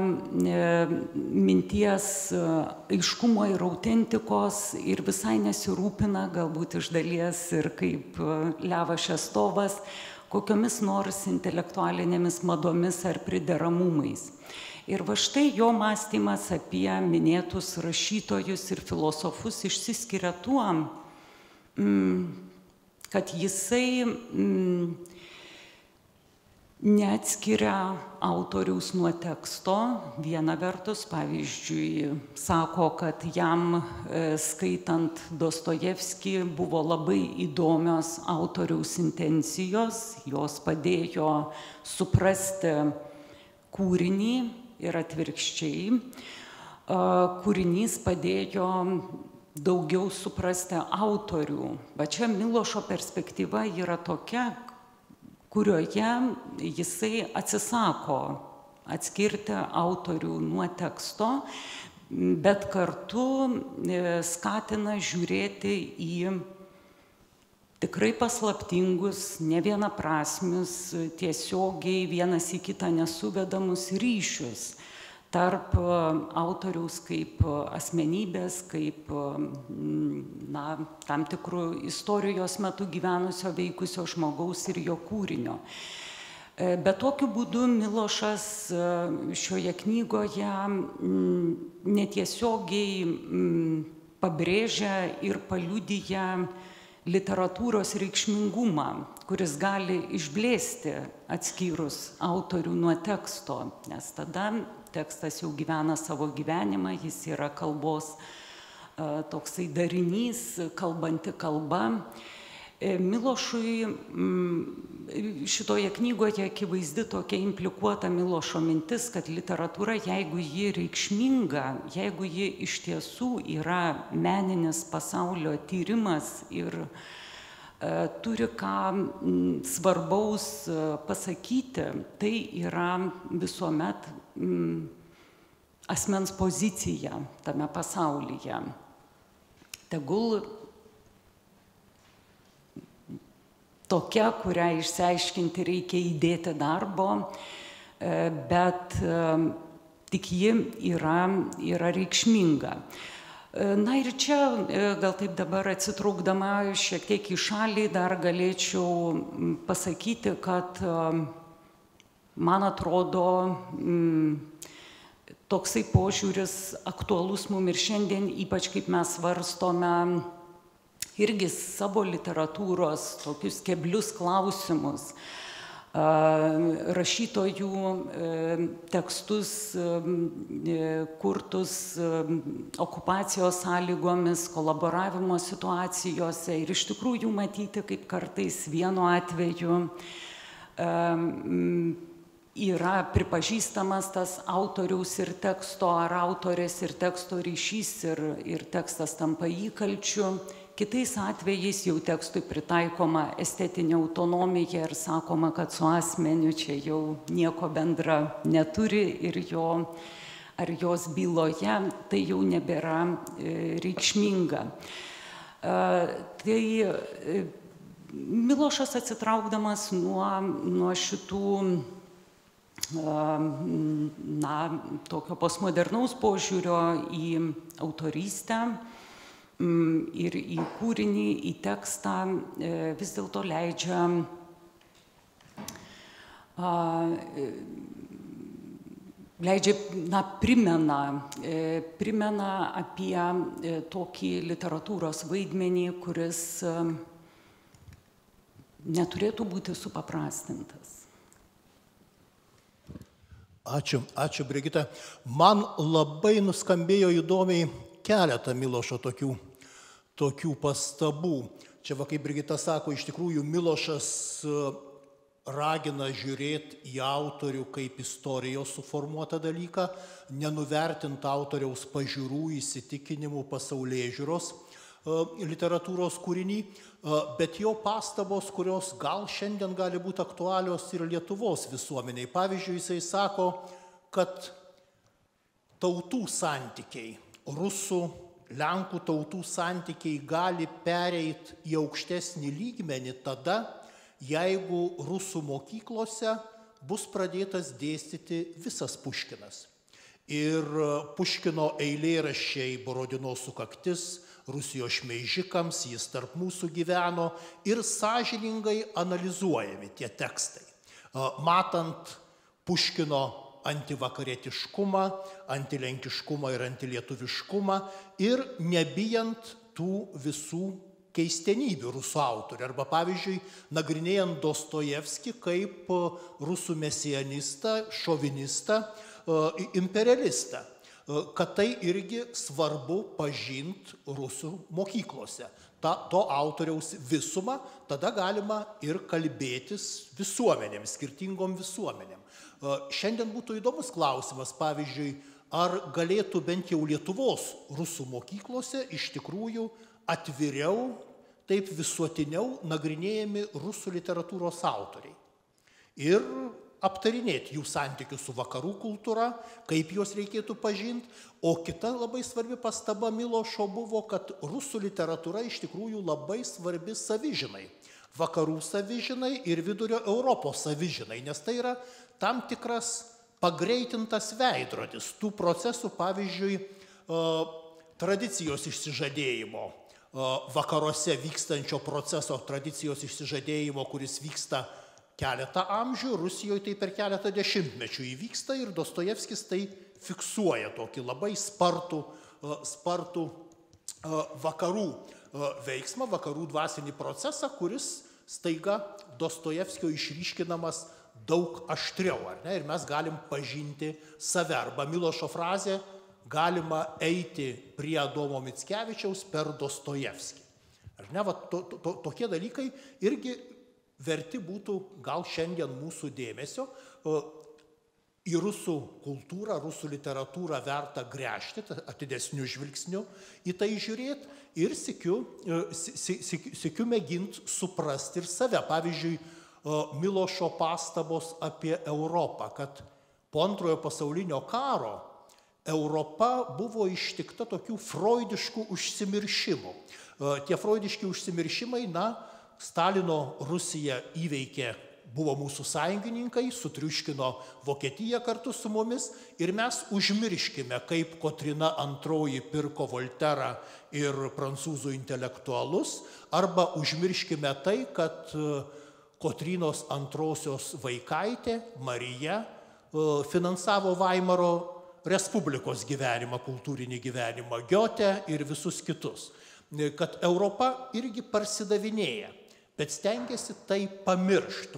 minties aiškumo ir autentikos ir visai nesirūpina, galbūt iš dalies ir kaip Levas Šestovas, kokiomis nors intelektualinėmis madomis ar prideramumais. Ir va štai jo mąstymas apie minėtus rašytojus ir filosofus išsiskiria tuo, kad jisai neatskiria autoriaus nuo teksto. Viena vertus, pavyzdžiui, sako, kad jam skaitant Dostojevskį buvo labai įdomios autoriaus intencijos, jos padėjo suprasti kūrinį ir atvirkščiai. Kūrinys padėjo daugiau suprasti autorių. Bet čia Milošo perspektyva yra tokia, kurioje jisai atsisako atskirti autorių nuo teksto, bet kartu skatina žiūrėti į tikrai paslaptingus, nevienaprasmius, tiesiogiai vienas į kitą nesuvedamus ryšius tarp autoriaus kaip asmenybės, kaip tam tikrų istorijos metu gyvenusio, veikusio žmogaus ir jo kūrinio. Bet tokiu būdu Milošas šioje knygoje netiesiogiai pabrėžia ir paliudija literatūros reikšmingumą, kuris gali išblėsti atskyrus autorių nuo teksto, nes tada tekstas jau gyvena savo gyvenimą, jis yra kalbos toksai darinys, kalbanti kalba. Milošui šitoje knygoje akivaizdi tokia implikuota Milošo mintis, kad literatūra, jeigu ji reikšminga, jeigu ji iš tiesų yra meninis pasaulio tyrimas ir turi ką svarbaus pasakyti, tai yra visuomet asmens pozicija tame pasaulyje. Tegul tokia, kurią išsiaiškinti reikia įdėti darbo, bet tik ji yra reikšminga. Na ir čia, gal taip dabar atsitraukdama šiek tiek į šalį, dar galėčiau pasakyti, kad man atrodo, toksai požiūris aktualus mums ir šiandien, ypač kaip mes svarstome irgi savo literatūros tokius keblius klausimus, rašytojų tekstus kurtus okupacijos sąlygomis, kolaboravimo situacijose ir iš tikrųjų matyti, kaip kartais vienu atveju yra pripažįstamas tas autoriaus ir teksto ar autorės ir teksto ryšys ir tekstas tampa įkalčiu. Kitais atvejais jau tekstui pritaikoma estetinė autonomija ir sakoma, kad su asmeniu čia jau nieko bendra neturi ir jo ar jos byloje tai jau nebėra reikšminga. Tai Milošas atsitraukdamas nuo šitų tokio postmodernaus požiūrio į autorystę ir į kūrinį, į tekstą, vis dėlto leidžia primena apie tokį literatūros vaidmenį, kuris neturėtų būti supaprastintas. Ačiū, Brigita. Man labai nuskambėjo įdomiai keletą Milošo tokių pastabų. Čia, kaip Brigita sako, iš tikrųjų Milošas ragina žiūrėti į autorių kaip istorijos suformuotą dalyką, nenuvertinti autoriaus pažiūrų, įsitikinimų, pasaulėžiūros literatūros kūrinį, bet jo pastabos, kurios gal šiandien gali būti aktualios ir Lietuvos visuomeniai. Pavyzdžiui, jisai sako, kad tautų santykiai, rusų, lenkų tautų santykiai gali pereiti į aukštesnį lygmenį tada, jeigu rusų mokyklose bus pradėtas dėstyti visas Puškinas. Ir Puškino eilėraščiai Borodino sukaktis, Rusijos šmeižikams, jis tarp mūsų gyveno ir sąžiningai analizuojami tie tekstai. Matant Puškino antivakarietiškumą, antilenkiškumą ir antilietuviškumą ir nebijant tų visų keistenybių rusų autorių. Arba, pavyzdžiui, nagrinėjant Dostojevskį kaip rusų mesianistą, šovinistą, imperialistą, kad tai irgi svarbu pažinti rusų mokyklose. To autoriaus visumą tada galima ir kalbėtis visuomenėm, skirtingom visuomenėm. Šiandien būtų įdomus klausimas, pavyzdžiui, ar galėtų bent jau Lietuvos rusų mokyklose iš tikrųjų atviriau, taip visuotiniau nagrinėjami rusų literatūros autoriai. Ir aptarinėti jų santykius su vakarų kultūra, kaip juos reikėtų pažinti. O kita labai svarbi pastaba Milošo buvo, kad rusų literatūra iš tikrųjų labai svarbi savižinai. Vakarų savižinai ir vidurio Europos savižinai, nes tai yra tam tikras pagreitintas veidrodis tų procesų, pavyzdžiui, tradicijos išsižadėjimo, vakaruose vykstančio proceso tradicijos išsižadėjimo, kuris vyksta keletą amžių, Rusijoje tai per keletą dešimtmečių įvyksta ir Dostojevskis tai fiksuoja tokį labai spartų vakarų veiksmą, vakarų dvasinį procesą, kuris staiga Dostojevskio išryškinamas daug aštriau, ar ne? Ir mes galim pažinti save. Arba Milošo frazė, galima eiti prie Adomo Mickevičiaus per Dostojevskį. Ar ne? Tokie dalykai irgi verti būtų gal šiandien mūsų dėmesio. Į rusų kultūrą, rusų literatūrą verta gręžti atidesniu žvilgsniu, į tai žiūrėti ir sykiu mėginti suprasti ir save. Pavyzdžiui, Milošo pastabos apie Europą, kad po Antrojo pasaulinio karo Europa buvo ištikta tokių freudiškų užsimiršimų. Tie freudiški užsimiršimai, Stalino Rusija įveikė, buvo mūsų sąjungininkai, sutriuškino Vokietiją kartu su mumis ir mes užmirškime, kaip Kotryna II pirko Volterą ir prancūzų intelektualus, arba užmirškime tai, kad Kotrynos II vaikaitė, Marija, finansavo Vaimaro Respublikos gyvenimą, kultūrinį gyvenimą, Goethe ir visus kitus. Kad Europa irgi parsidavinėja, bet stengiasi tai pamiršti.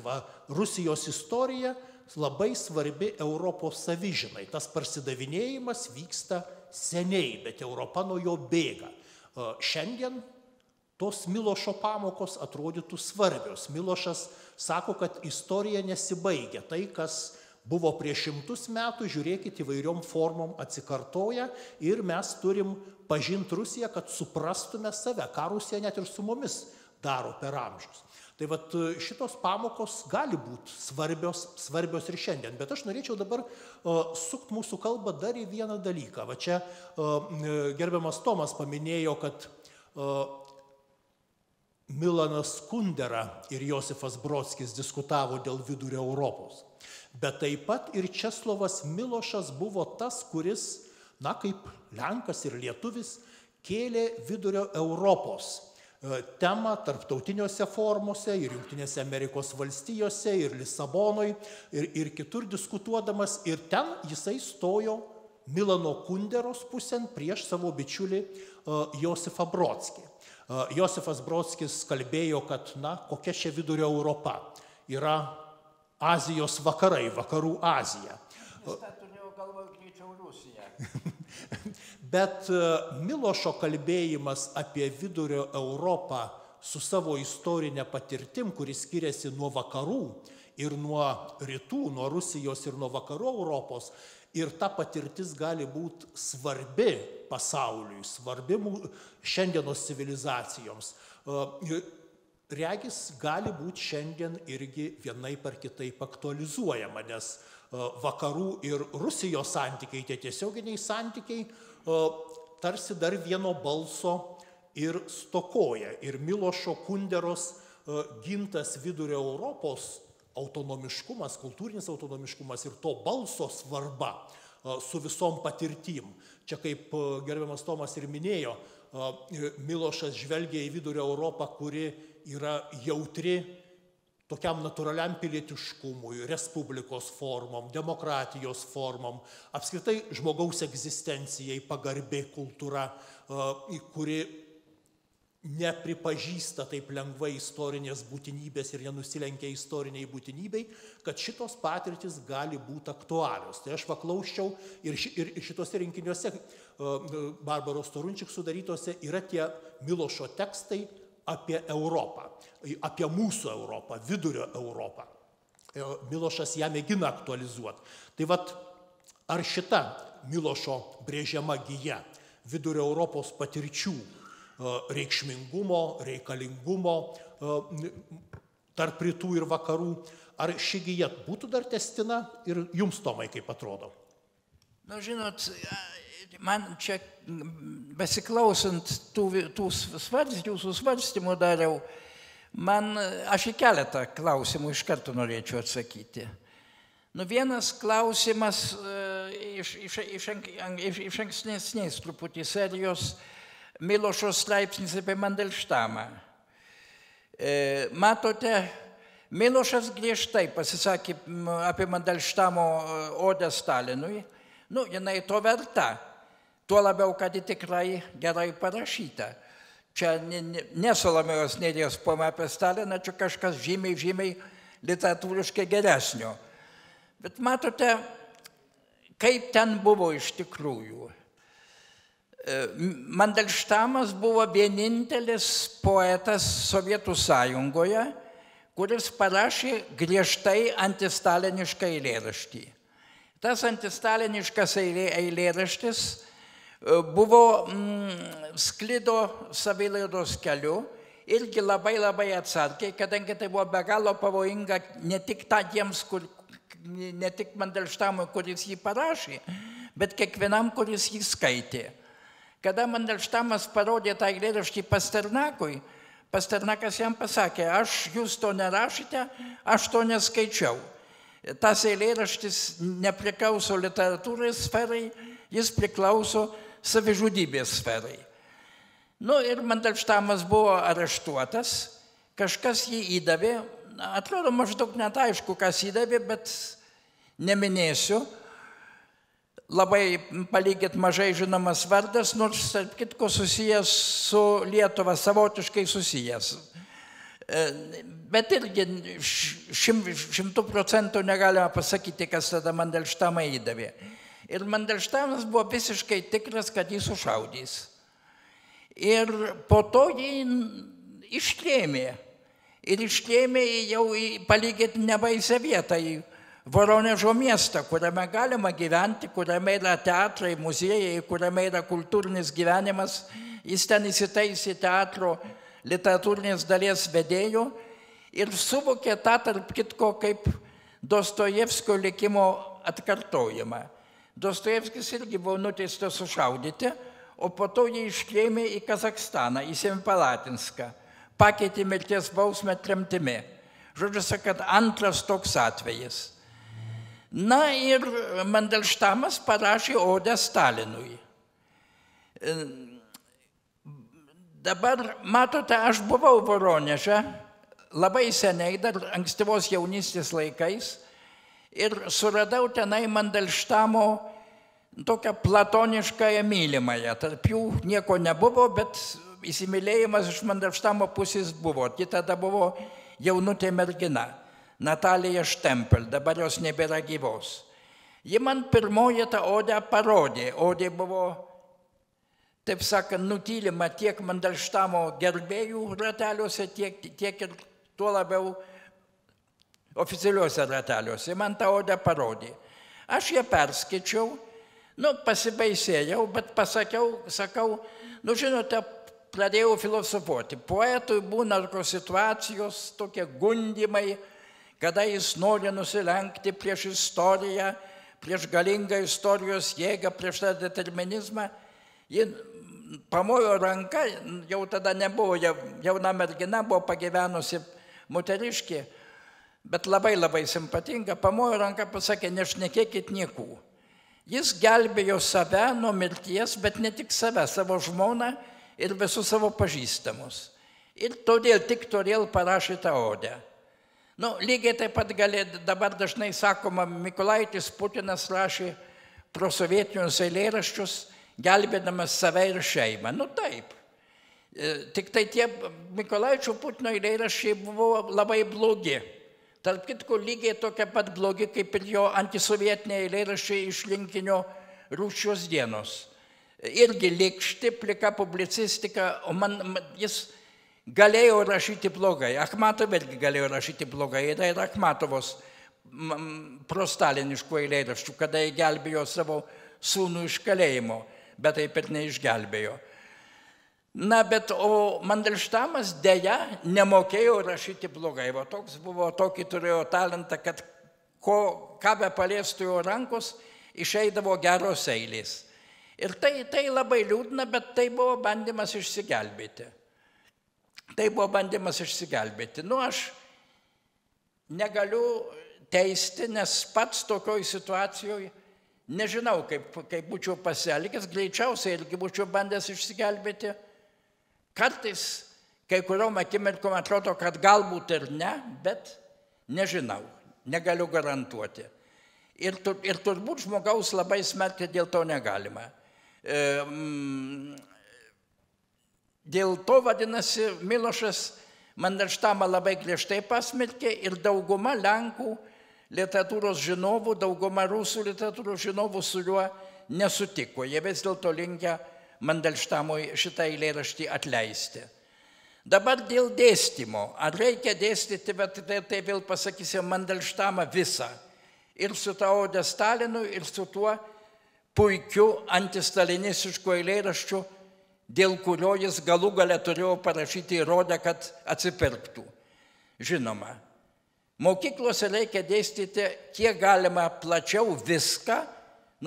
Rusijos istorija labai svarbi Europos savižinai. Tas parsidavinėjimas vyksta seniai, bet Europa nuo jo bėga. Šiandien tos Milošo pamokos atrodytų svarbios. Milošas sako, kad istorija nesibaigia. Tai, kas buvo prieš 100 metų, žiūrėkit, įvairiom formom atsikartoja ir mes turim pažinti Rusiją, kad suprastume save, ką Rusija net ir su mumis daro per amžius. Tai šitos pamokos gali būti svarbios ir šiandien. Bet aš norėčiau dabar sukti mūsų kalbą dar į vieną dalyką. Čia gerbiamas Tomas paminėjo, kad Milanas Kundera ir Josifas Brodskis diskutavo dėl vidurio Europos. Bet taip pat ir Česlovas Milošas buvo tas, kuris, kaip Lenkas ir lietuvis, kėlė vidurio Europos temą tarptautiniuose formuose ir Jungtinėse Amerikos valstijose, ir Lisabonoj, ir kitur diskutuodamas. Ir ten jisai stojo Milano Kunderos pusėn prieš savo bičiulį Josifą Brodskį. Josifas Brodskis kalbėjo, kad, kokia čia Vidurio Europa. Yra Azijos vakarai, vakarų Azija. Jis tą turėjo galvoje greičiau Rusiją. Bet Milošo kalbėjimas apie Vidurio Europą su savo istorinė patirtim, kuris skiriasi nuo vakarų ir nuo rytų, nuo Rusijos ir nuo vakarų Europos, ir ta patirtis gali būti svarbi pasauliui, svarbi šiandienos civilizacijoms. Regis gali būti šiandien irgi vienaip ar kitaip aktualizuojama, nes vakarų ir Rusijos santykiai, tie tiesioginiai santykiai, tarsi dar vieno balso ir stokoja. Ir Milošo Kunderos gintas Vidurio Europos autonomiškumas, kultūrinis autonomiškumas ir to balso svarba su visom patirtim. Čia kaip gerbiamas Tomas ir minėjo, Milošas žvelgia į Vidurio Europą, kuri yra jautri tokiam natūraliam pilietiškumui, respublikos formom, demokratijos formom, apskritai žmogaus egzistencijai pagarbi kultūra, kuri nepripažįsta taip lengvai istorinės būtinybės ir nenusilenkia istoriniai būtinybei, kad šitos patirtis gali būti aktualios. Tai aš paklausčiau ir šitose rinkiniuose Barbaros Torunčik sudarytose yra tie Milošo tekstai apie Europą, apie mūsų Europą, Vidurio Europą. Milošas ją mėgina aktualizuoti. Tai vat, ar šita Milošo brėžiama gija Vidurio Europos patirčių reikšmingumo, reikalingumo tarp rytų ir vakarų, ar ši gija būtų dar testina ir jums, Tomai, kaip atrodo? Žinot, man čia besiklausant tų svarstymų dariau, aš į keletą klausimų iš karto norėčiau atsakyti. Vienas klausimas iš ankstesnės truputį serijos Milošo straipsnis apie Mandelštamą. Matote, Milošas griežtai pasisakė apie Mandelštamo odę Stalinui. Jinai to verta, tuo labiau, kad ji tikrai gerai parašyta. Čia ne Salomėjos Nėries poema apie Staliną, čia kažkas žymiai literatūriškai geresnio. Bet matote, kaip ten buvo iš tikrųjų. Mandelštamas buvo vienintelis poetas Sovietų Sąjungoje, kuris parašė griežtai antistalinišką eilėraštį. Tas antistaliniškas eilėraštis sklido savilaidos keliu, irgi labai atsargiai, kadangi tai buvo be galo pavojinga ne tik ne tik Mandelštamui, kuris jį parašė, bet kiekvienam, kuris jį skaitė. Kada Mandelštamas parodė tą eilėraštį Pasternakui, Pasternakas jam pasakė, jūs to nerašyte, aš to neskaičiau. Tas eilėraštis nepriklauso literatūrai sferai, jis priklauso savižudybės sferai. Ir Mandelštamas buvo areštuotas, kažkas jį įdavė, atrodo maždaug net aišku, kas įdavė, bet neminėsiu. Labai palygit mažai žinomas vardas, nors tarp kitko susijęs su Lietuva, savotiškai susijęs. Bet irgi 100% negalima pasakyti, kas tada Mandelštamą įdavė. Ir Mandelštamas buvo visiškai tikras, kad jį sušaudys. Ir po to jį ištrėmė. Ir ištrėmė jau palygit nebaisę vietą į Voronežo miestą, kuriame galima gyventi, kuriame yra teatrai, muziejai, kuriame yra kultūrinis gyvenimas. Jis ten įsitaisė teatro literatūrinės dalies vedėjų ir suvokė tą tarp kitko kaip Dostojevskio likimo atkartojimą. Dostojevskis irgi buvo nuteistas sušaudyti, o po to jį ištrėmė į Kazakstaną, į Semipalatinską, pakeitė mirties bausmę tremtimi. Žodžiu sakant, antras toks atvejis. Ir Mandelštamas parašė odę Stalinui. Dabar, matote, aš buvau Voroneže, labai seniai, dar ankstyvos jaunystės laikais, ir suradau tenai Mandelštamo tokią platoniškąją mylimąją. Tarp jų nieko nebuvo, bet įsimylėjimas iš Mandelštamo pusės buvo. Ji tada buvo jaunutė mergina, Natalija Štempel, dabar jos nebėra gyvos. Ji man pirmoji tą odę parodė. Odė buvo, taip sakant, nutylima tiek Mandelštamo gerbėjų rateliuose, tiek ir tuo labiau oficialiuose rateliuose. Man tą odę parodė. Aš ją perskaičiau, pasibaisėjau, bet sakau, žinote, pradėjau filosofuoti. Poetui būna situacijos, tokie gundimai, kada jis nori nusilenkti prieš istoriją, prieš galingą istorijos jėgą, prieš tą determinizmą. Ji pamojo ranką, jau tada nebuvo jauna mergina, buvo pagyvenusi moteriškė, bet labai simpatinga, pamojo ranką, pasakė, nešnekėkit niekų. Jis gelbėjo save nuo mirties, bet ne tik save, savo žmoną ir visus savo pažįstamus. Ir tik todėl parašė tą odę. Lygiai taip pat dabar dažnai sakoma, Mykolaitis Putinas rašė prosovietinius eilėraščius, gelbėdamas save ir šeimą. Taip. Tik tai tie Mykolaičio Putino eilėraščiai buvo labai blogi. Tarp kitko, lygiai tokie pat blogi, kaip ir jo antisovietiniai eilėraščiai iš Linkinio Rūsčios dienos. Irgi lėkšti, plika publicistika, o jis galėjo rašyti blogai. Akhmatov irgi galėjo rašyti blogai. Yra ir Akhmatovos prostaliniškų eilėraščių, kada jie gelbėjo savo sūnų iš kalėjimo, bet taip ir neišgelbėjo. Bet o Mandelštamas dėja nemokėjo rašyti blogai. Toks buvo, tokį turėjo talentą, kad ką be paliestų jo rankos, išeidavo geros eilės. Ir tai labai liūdna, bet tai buvo bandymas išsigelbėti. Aš negaliu teisti, nes pats tokioj situacijoje nežinau, kaip būčiau pasielgęs, greičiausiai irgi būčiau bandęs išsigelbėti. Kartais, kai kuriom akimirkom atrodo, kad galbūt ir ne, bet nežinau, negaliu garantuoti. Ir turbūt žmogaus labai smerkti dėl to negalima. Dėl to, vadinasi, Milošas Mandelštamą labai griežtai pasmerkė ir dauguma Lenkų literatūros žinovų, dauguma rusų literatūros žinovų su juo nesutiko. Jie vis dėlto linkę Mandelštamui šitą eilėraštį atleisti. Dabar dėl dėstymo. Ar reikia dėstyti, bet tai vėl pasakysiu, Mandelštamą visą. Ir su ta ode Stalinui, ir su tuo puikiu antistalinistišku eilėraščiu, dėl kurio jis galų gale turėjo parašyti įrodę, kad atsipirktų. Žinoma, mokyklose reikia dėstyti kiek galima plačiau viską,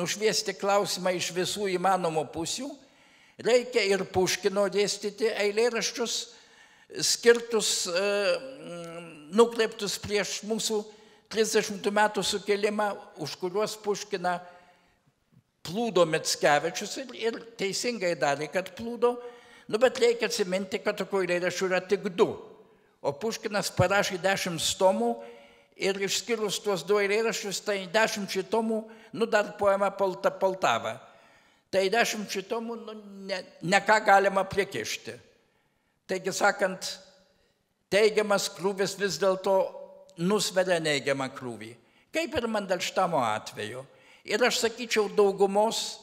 nušviesti klausimą iš visų įmanomų pusių. Reikia ir Puškino dėstyti eilėraščius, skirtus, nukreiptus prieš mūsų 30 metų sukilimą, už kuriuos Puškiną plūdo Mickevičius ir teisingai darė, kad plūdo, bet reikia atsiminti, kad tokių eilėraščių yra tik 2. O Puškinas parašė 10 tomų ir išskyrus tuos 2 eilėraščius, tai 10 tomų, dar poema Poltava. Tai 10 tomų, ne ką galima prikišti. Taigi sakant, teigiamas krūvis vis dėlto nusveria neigiamą krūvį. Kaip ir Mandelštamo atveju. Ir aš sakyčiau daugumos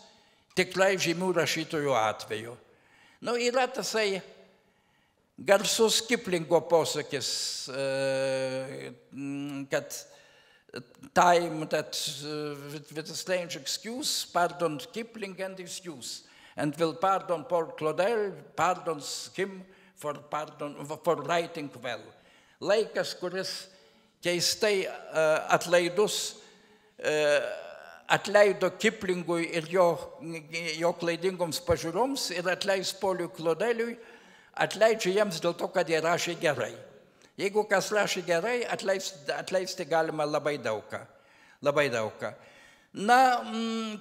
tikrai žymių rašytojų atveju. Yra tasai garsus Kiplingo posakis, kad time that with a strange excuse pardoned Kipling and excuse, and will pardon Paul Claudel, pardons him for writing well. Laikas, kuris keistai atlaidus atleido Kiplingui ir jo klaidingoms pažiūroms ir atleis Poliui Claudeliui, atleidžia jiems dėl to, kad jie rašė gerai. Jeigu kas rašė gerai, atleisti galima labai daugą. Na,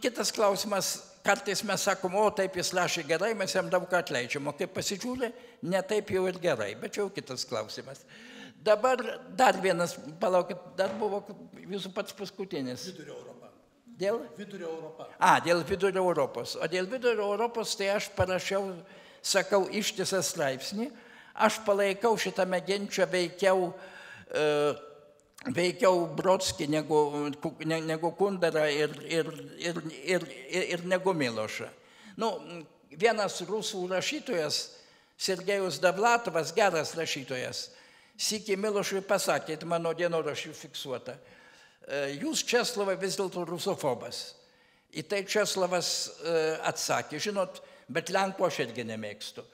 kitas klausimas, kartais mes sakom, o taip jis rašė gerai, mes jam daug atleidžiam, o kaip pasižiūrė, ne taip jau ir gerai, bet čia jau kitas klausimas. Dabar dar vienas, palaukit, dar buvo jūsų pats paskutinis. Vidurio Europa. Dėl? Vidurio Europa. Dėl Vidurio Europos. O dėl Vidurio Europos tai aš parašiau, sakau, ištisą straipsnį. Aš palaikau šitame ginče veikiau Brodskį negu Kunderą ir negu Milošą. Vienas rusų rašytojas, Sergejus Davlatovas, geras rašytojas, sykį Milošui pasakė, mano dienoraščių fiksuota, jūs, Česlovai, vis dėlto rusofobas. Į tai Česlovas atsakė, žinot, bet Lenkų aš irgi nemėgstu.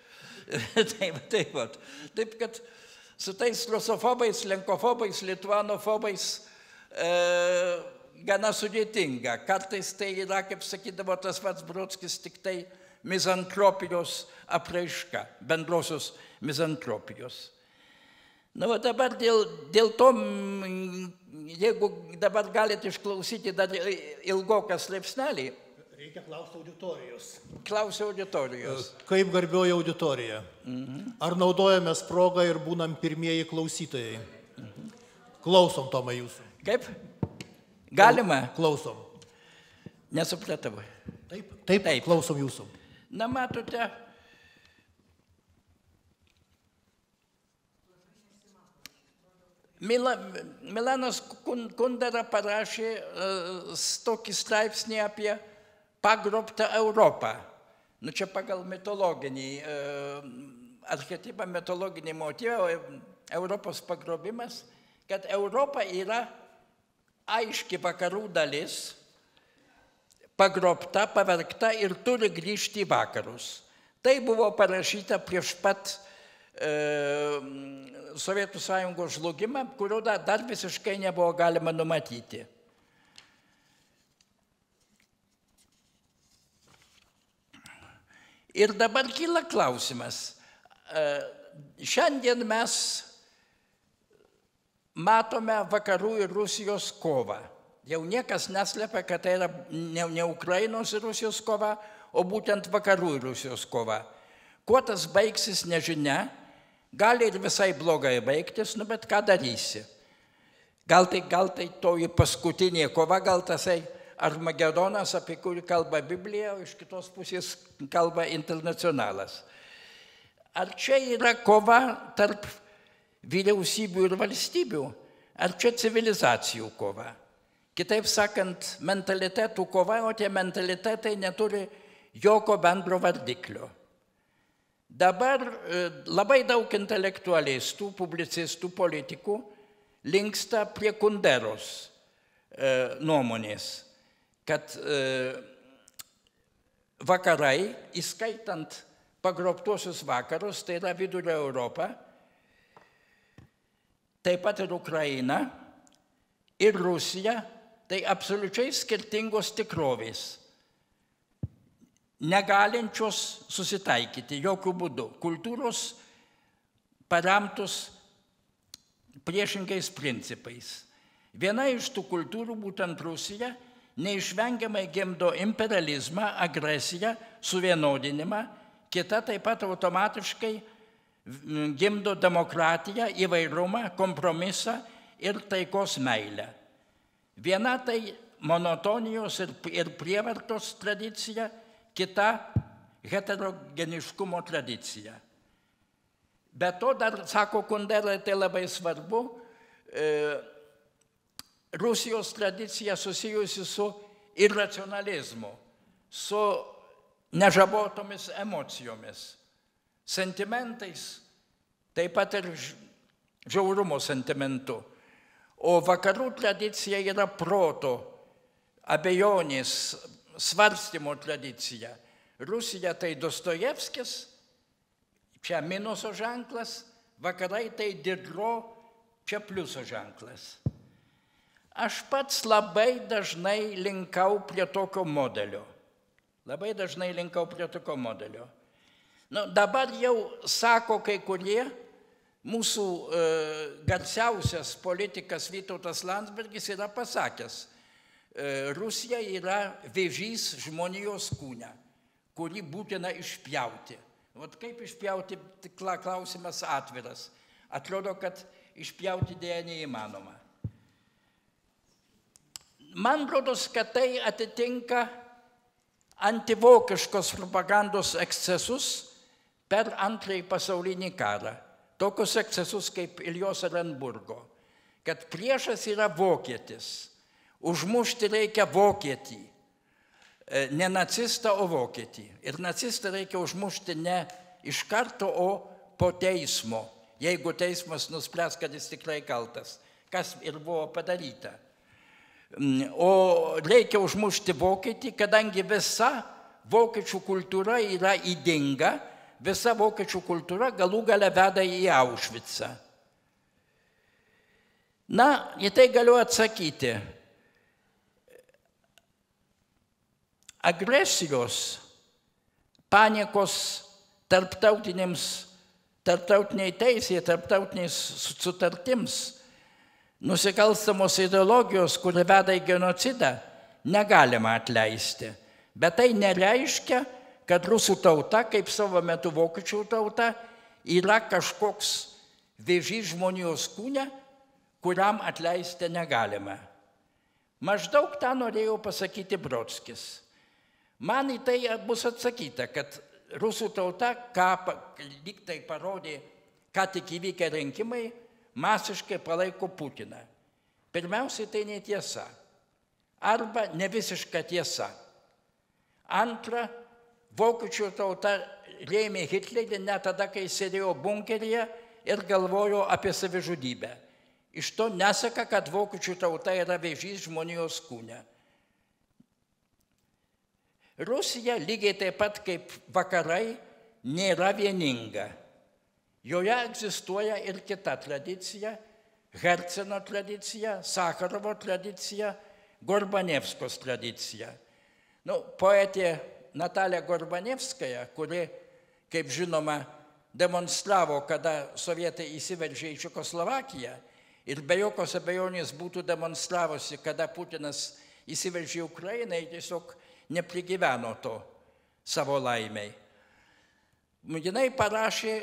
Taip, kad su tais rusofobais, lenkofobais, lituanofobais gana sudėtinga. Kartais tai yra, kaip sakydavo tas pats Brodskis, tik tai mizantropijos apraiška, bendrosios mizantropijos. O dabar dėl to, jeigu dabar galite išklausyti dar ilgoką straipsnelį. Reikia klausti auditorijos. Klausiu auditorijos. Kaip garbioji auditorija? Ar naudojamės progą ir būnam pirmieji klausytojai? Klausom, Tomai, jūsų. Kaip? Galima? Klausom. Nesupratau. Taip, klausom jūsų. Na, matote, Milanas Kundera parašė tokį straipsnį apie pagrobtą Europą. Čia pagal mitologinį archetipą, mitologinį motyvą, Europos pagrobimas, kad Europa yra aiški vakarų dalis, pagrobta, pavergta ir turi grįžti į vakarus. Tai buvo parašyta prieš pat Sovietų Sąjungos žlugimą, kurio dar visiškai nebuvo galima numatyti. Ir dabar kyla klausimas. Šiandien mes matome vakarų ir Rusijos kovą. Jau niekas neslepia, kad tai yra ne Ukrainos ir Rusijos kova, o būtent vakarų ir Rusijos kova. Kuo tas baigsis, nežinia. Gali ir visai blogai baigtis, bet ką darysi? Gal tai toji paskutinė kova, gal tasai Armagedonas, apie kurį kalba Biblija, o iš kitos pusės kalba Internacionalas. Ar čia yra kova tarp vyriausybių ir valstybių? Ar čia civilizacijų kova? Kitaip sakant, mentalitetų kova, o tie mentalitetai neturi jokio bendro vardiklio. Dabar labai daug intelektualistų, publicistų, politikų linksta prie Kunderos nuomonės, kad vakarai, įskaitant pagrobtuosius vakarus, tai yra Vidurio Europa, taip pat ir Ukraina ir Rusija, tai absoliučiai skirtingos tikrovės, negalinčios susitaikyti jokių būdų. Kultūros paremtos priešingais principais. Viena iš tų kultūrų, būtent Rusija, neišvengiamai gimdo imperializmą, agresiją, suvienodinimą, kita taip pat automatiškai gimdo demokratiją, įvairumą, kompromisą ir taikos meilę. Viena tai monotonijos ir prievartos tradicija, kita heterogeniškumo tradicija. Be to, dar, sako Kundera, tai labai svarbu, Rusijos tradicija susijusi su irracionalizmu, su nežabotomis emocijomis, sentimentais, taip pat ir žiaurumo sentimentu. O vakarų tradicija yra proto, abejonės, svarstymo tradicija. Rusija tai Dostojevskis, čia minuso ženklas, vakarai tai Diderot, čia pliuso ženklas. Aš pats labai dažnai linkau prie tokio modelio. Dabar jau sako kai kurie, mūsų garsiausias politikas Vytautas Landsbergis yra pasakęs, Rusija yra vėžys žmonijos kūne, kurį būtina išpjauti. Vat kaip išpjauti, klausimas atviras. Atrodo, kad išpjauti dėja neįmanoma. Man rodos, kad tai atitinka antivokiškos propagandos ekscesus per Antrąjį pasaulinį karą. Tokius ekscesus kaip Iljos Orenburgo, kad priešas yra vokietis, užmušti reikia vokietį, ne nacistą, o vokietį. Ir nacistą reikia užmušti ne iš karto, o po teismo, jeigu teismas nuspręs, kad jis tikrai kaltas, kas ir buvo padaryta. O reikia užmušti vokietį, kadangi visa vokiečių kultūra yra ydinga, visa vokiečių kultūra galų gale veda į Aušvicą. Na, į tai galiu atsakyti. Agresijos, paniekos tarptautiniai teisėje, tarptautiniais sutartims, nusikalstamos ideologijos, kuri veda į genocidą, negalima atleisti. Bet tai nereiškia, kad rusų tauta, kaip savo metu vokiečių tauta, yra kažkoks vėžys žmonijos kūne, kuriam atleisti negalima. Maždaug tą norėjau pasakyti Brodskis. Man į tai bus atsakyta, kad rusų tauta, lyg tai parodė, ką tik įvykę rinkimai, masiškai palaiko Putiną. Pirmiausiai tai netiesa. Arba ne visiška tiesa. Antra, vokiečių tauta rėmė Hitlerį net tada, kai sėdėjo bunkeryje ir galvojo apie savižudybę. Iš to nesaka, kad vokiečių tauta yra vėžys žmonijos kūne. Rusija lygiai taip pat kaip vakarai nėra vieninga. Joje egzistuoja ir kita tradicija, Herceno tradicija, Sakarovo tradicija, Gorbanevskos tradicija. Poetė Natalija Gorbanevskaja, kuri, kaip žinoma, demonstravo, kada sovietai įsiveržė į Čekoslovakiją ir be jokios abejonės būtų demonstravusi, kada Putinas įsiveržė į Ukrainą, tiesiog neprigyveno to savo laimiai. Jinai parašė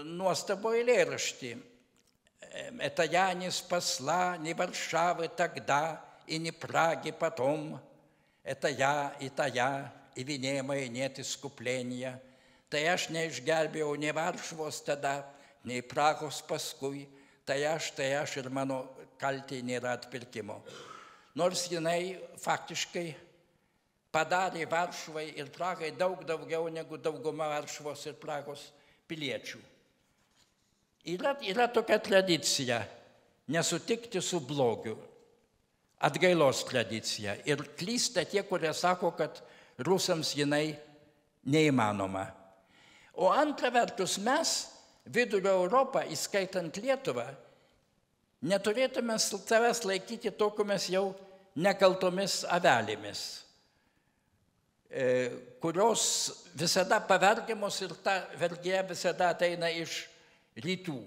nuostabų eilėraštį. Это я не спасла ни Варшавы тогда и ни Праги потом. Это я, и вине моей нет искупления. Tai aš neišgelbėjau nei Varšuvos tada, nei Prahos paskui. Tai aš ir mano kaltė nėra atpirkimo. Nors jinai faktiškai padarė Varšuvai ir Prahai daug daugiau negu dauguma Varšuvos ir Prahos piliečių. Yra tokia tradicija nesutikti su blogiu, atgailos tradicija. Ir klysta tie, kurie sako, kad rusams jinai neįmanoma. O antra vertus mes, Vidurio Europą, įskaitant Lietuvą, neturėtume savęs laikyti tokiomis jau nekaltomis avelėmis, kurios visada pavergiamos ir ta vergija visada ateina iš rytų.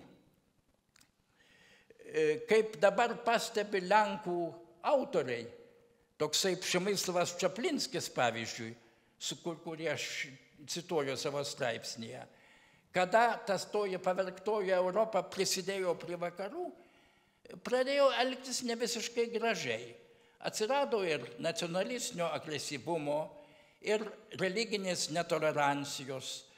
Kaip dabar pastebi Lenkų autoriai, toksai Przemyslavas Čaplinskis, pavyzdžiui, kurį aš cituoju savo straipsnėje, kada tas toji pavergtoji Europa prisidėjo prie vakarų, pradėjo elgtis ne visiškai gražiai. Atsirado ir nacionalistinio agresyvumo, ir religinės netolerancijos,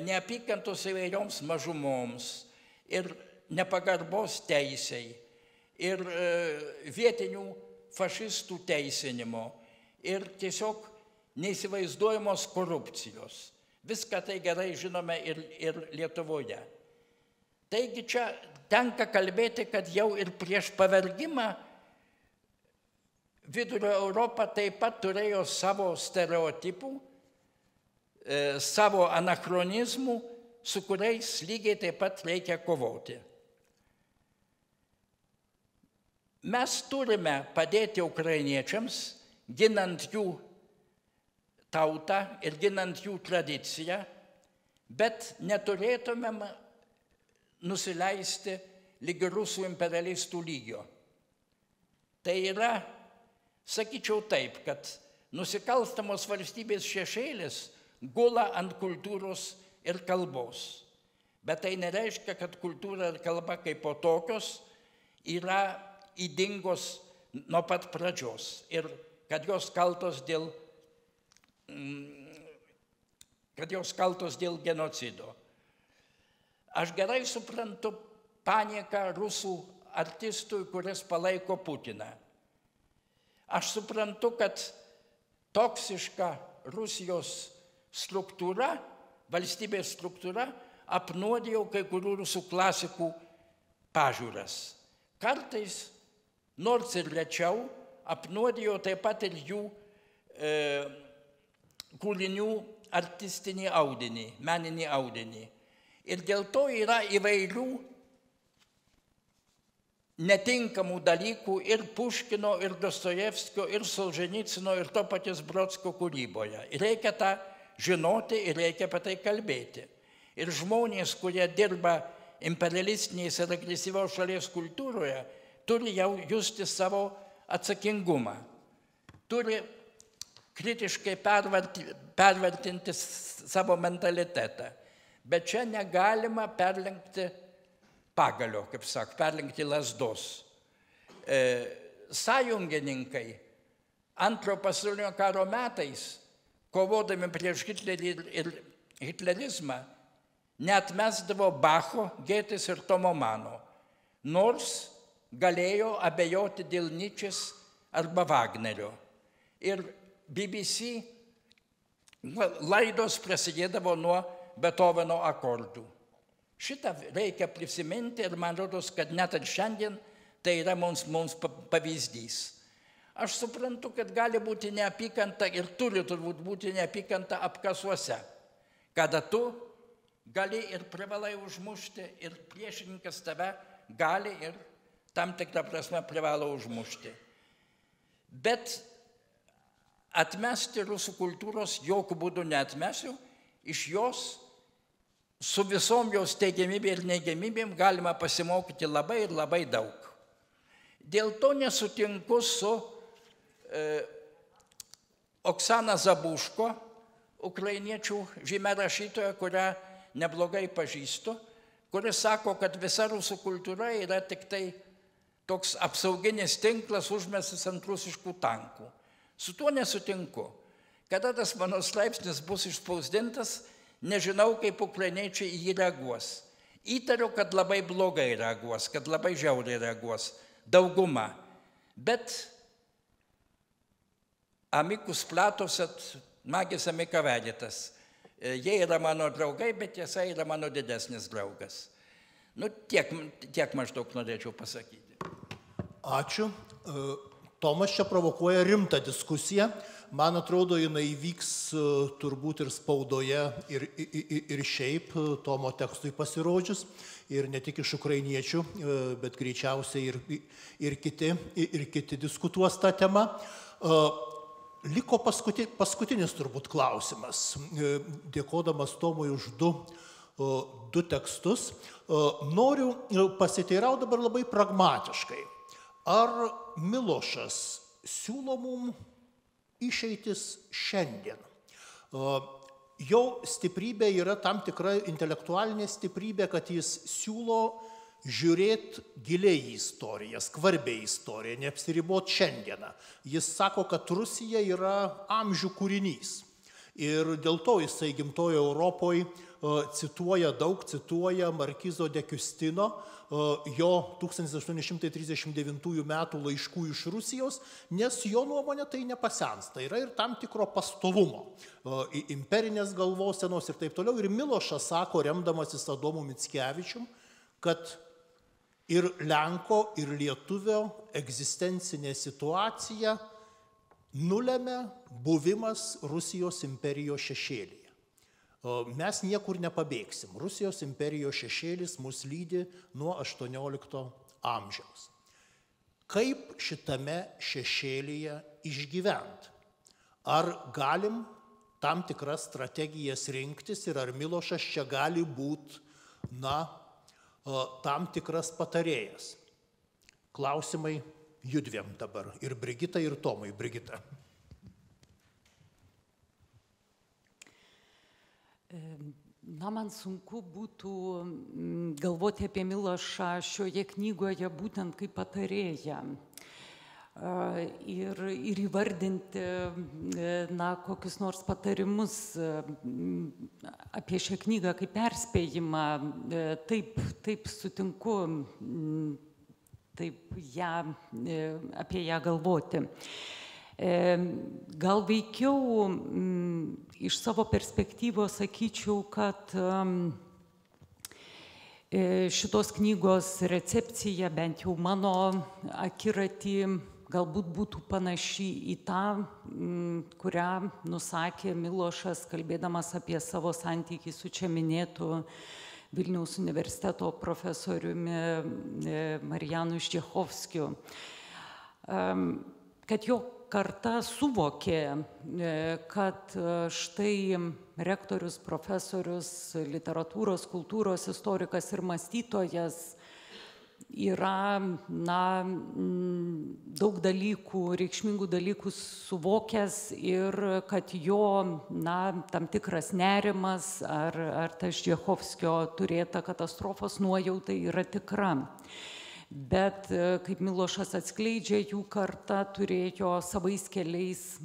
neapykantos įvairioms mažumoms, ir nepagarbos teisei, ir vietinių fašistų teisinimo, ir tiesiog neįsivaizduojamos korupcijos. Viską tai gerai žinome ir Lietuvoje. Taigi čia tenka kalbėti, kad jau ir prieš pavergimą Vidurio Europa taip pat turėjo savo stereotipų, savo anachronizmų, su kuriais lygiai taip pat reikia kovoti. Mes turime padėti ukrainiečiams, ginant jų tautą ir ginant jų tradiciją, bet neturėtumėm nusileisti lygi rusų imperialistų lygio. Tai yra sakyčiau taip, kad nusikalstamos valstybės šešėlis gula ant kultūros ir kalbos. Bet tai nereiškia, kad kultūra ir kalba kaip po tokios yra ydingos nuo pat pradžios ir kad jos kaltos dėl genocido. Aš gerai suprantu panieką rusų artistui, kuris palaiko Putiną. Aš suprantu, kad toksiška Rusijos struktūra, valstybės struktūra, apnuodijo kai kurių rusų klasikų pažiūras. Kartais, nors ir rečiau, apnuodijo taip pat ir jų kūrinių artistinį audinį, meninį audinį. Ir dėl to yra įvairių netinkamų dalykų ir Puškino, ir Dostojevskio, ir Solženicino, ir to paties Brodskio kūryboje. Ir reikia tą žinoti ir reikia apie tai kalbėti. Ir žmonės, kurie dirba imperialistinės ir agresyvios šalies kultūroje, turi jau justi savo atsakingumą. Turi kritiškai pervertinti savo mentalitetą. Bet čia negalima perlenkti pagalio, kaip sako, perlenkti lazdos. Sąjungininkai Antrojo pasaulinio karo metais, kovodami prieš Hitlerį ir hitlerizmą, neatmesdavo Bacho, Gėtės ir Tomo Mano, nors galėjo abejoti dėl Nyčės arba Vagnerio. Ir BBC laidos prasidėdavo nuo Beethoveno akordų. Šitą reikia prisiminti ir man rodos, kad net ir šiandien tai yra mums pavyzdys. Aš suprantu, kad gali būti neapykanta ir turi turbūt būti neapykanta apkasuose, kada tu gali ir privalai užmušti ir priešininkas tave gali ir tam tikrą prasme privalo užmušti. Bet atmesti rusų kultūros jokių būdų neatmesiu, iš jos su visom jos teigiamybė ir neigiamybėm galima pasimokyti labai ir labai daug. Dėl to nesutinku su Oksana Zabuško, ukrainiečių žymia rašytoja, kurią neblogai pažįstu, kuris sako, kad visa rusų kultūra yra tik tai toks apsauginis tinklas užmestas ant rusiškų tankų. Su tuo nesutinku. Kada tas mano straipsnis bus išspausdintas, nežinau, kaip ukrainiečiai į jį reaguos. Įtariu, kad labai blogai reaguos, kad labai žiauriai reaguos. Dauguma. Bet amikus platus et magis amikavedytas. Jie yra mano draugai, bet tiesa yra mano didesnis draugas. Tiek maždaug norėčiau pasakyti. Ačiū. Tomas čia provokuoja rimtą diskusiją. Man atrodo, jinai vyks turbūt ir spaudoje, ir šiaip Tomo tekstui pasirodžius. Ir ne tik iš ukrainiečių, bet greičiausiai ir kiti diskutuos tą temą. Liko paskutinis turbūt klausimas. Dėkodamas Tomui už du tekstus, noriu pasiteirauti dabar labai pragmatiškai. Ar Milošas siūlo mums išeitis šiandien? Jo stiprybė yra tam tikra intelektualinė stiprybė, kad jis siūlo žiūrėti giliai į istoriją, skvarbiai istoriją, neapsiriboti šiandieną. Jis sako, kad Rusija yra amžių kūrinys. Ir dėl to jisai Gimtojoje Europoje cituoja Markizo de Custino, jo 1839 metų laiškų iš Rusijos, nes jo nuomonė tai nepasensta. Yra ir tam tikro pastovumo, imperinės galvosenos ir taip toliau. Ir Milošas sako, remdamasis Adomu Mickevičium, kad ir Lenko, ir Lietuvio egzistencinė situacija nulemia buvimas Rusijos imperijos šešėlyje. Mes niekur nepabėgsim. Rusijos imperijos šešėlis mus lydi nuo 18 amžiaus. Kaip šitame šešėlyje išgyventi? Ar galim tam tikras strategijas rinktis ir ar Milošas čia gali būti, tam tikras patarėjas? Klausimai judviem dabar, ir Brigita, ir Tomui. Brigita. Na, man sunku būtų galvoti apie Milošą šioje knygoje būtent kaip patarėją. Ir įvardinti, na, kokius nors patarimus apie šią knygą kaip perspėjimą. Taip sutinku, taip apie ją galvoti. Gal veikiau iš savo perspektyvos sakyčiau, kad šitos knygos recepcija, bent jau mano akiratį, galbūt būtų panaši į tą, kurią nusakė Milošas, kalbėdamas apie savo santykį su čia minėtu Vilniaus universiteto profesoriumi Marijanu Ždžechovskiu. Kad jo karta suvokė, kad štai rektorius, profesorius, literatūros, kultūros istorikas ir mąstytojas yra, na, daug dalykų, reikšmingų dalykų suvokęs ir kad jo, na, tam tikras nerimas ar ta Ždžechovskio turėta katastrofos nuojauta yra tikra. Bet, kaip Milošas atskleidžia, jų karta turėjo savais keliais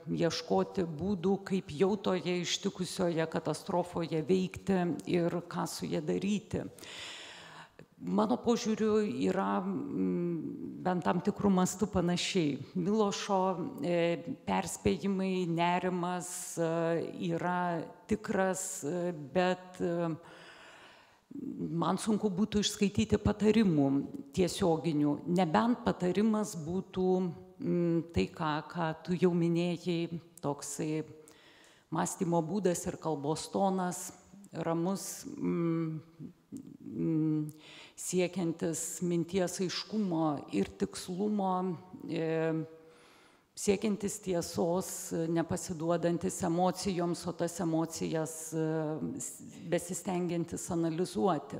ieškoti būdų, kaip jau toje ištikusioje katastrofoje veikti ir ką su ja daryti. Mano požiūriu yra bent tam tikrų mastų panašiai. Milošo perspėjimai, nerimas yra tikras, bet man sunku būtų išskaityti patarimų tiesioginių, nebent patarimas būtų tai, ką tu jau minėjai, toksai mąstymo būdas ir kalbos tonas, ramus, siekiantis minties aiškumo ir tikslumo, siekiantis tiesos, nepasiduodantis emocijoms, o tas emocijas besistengiantis analizuoti.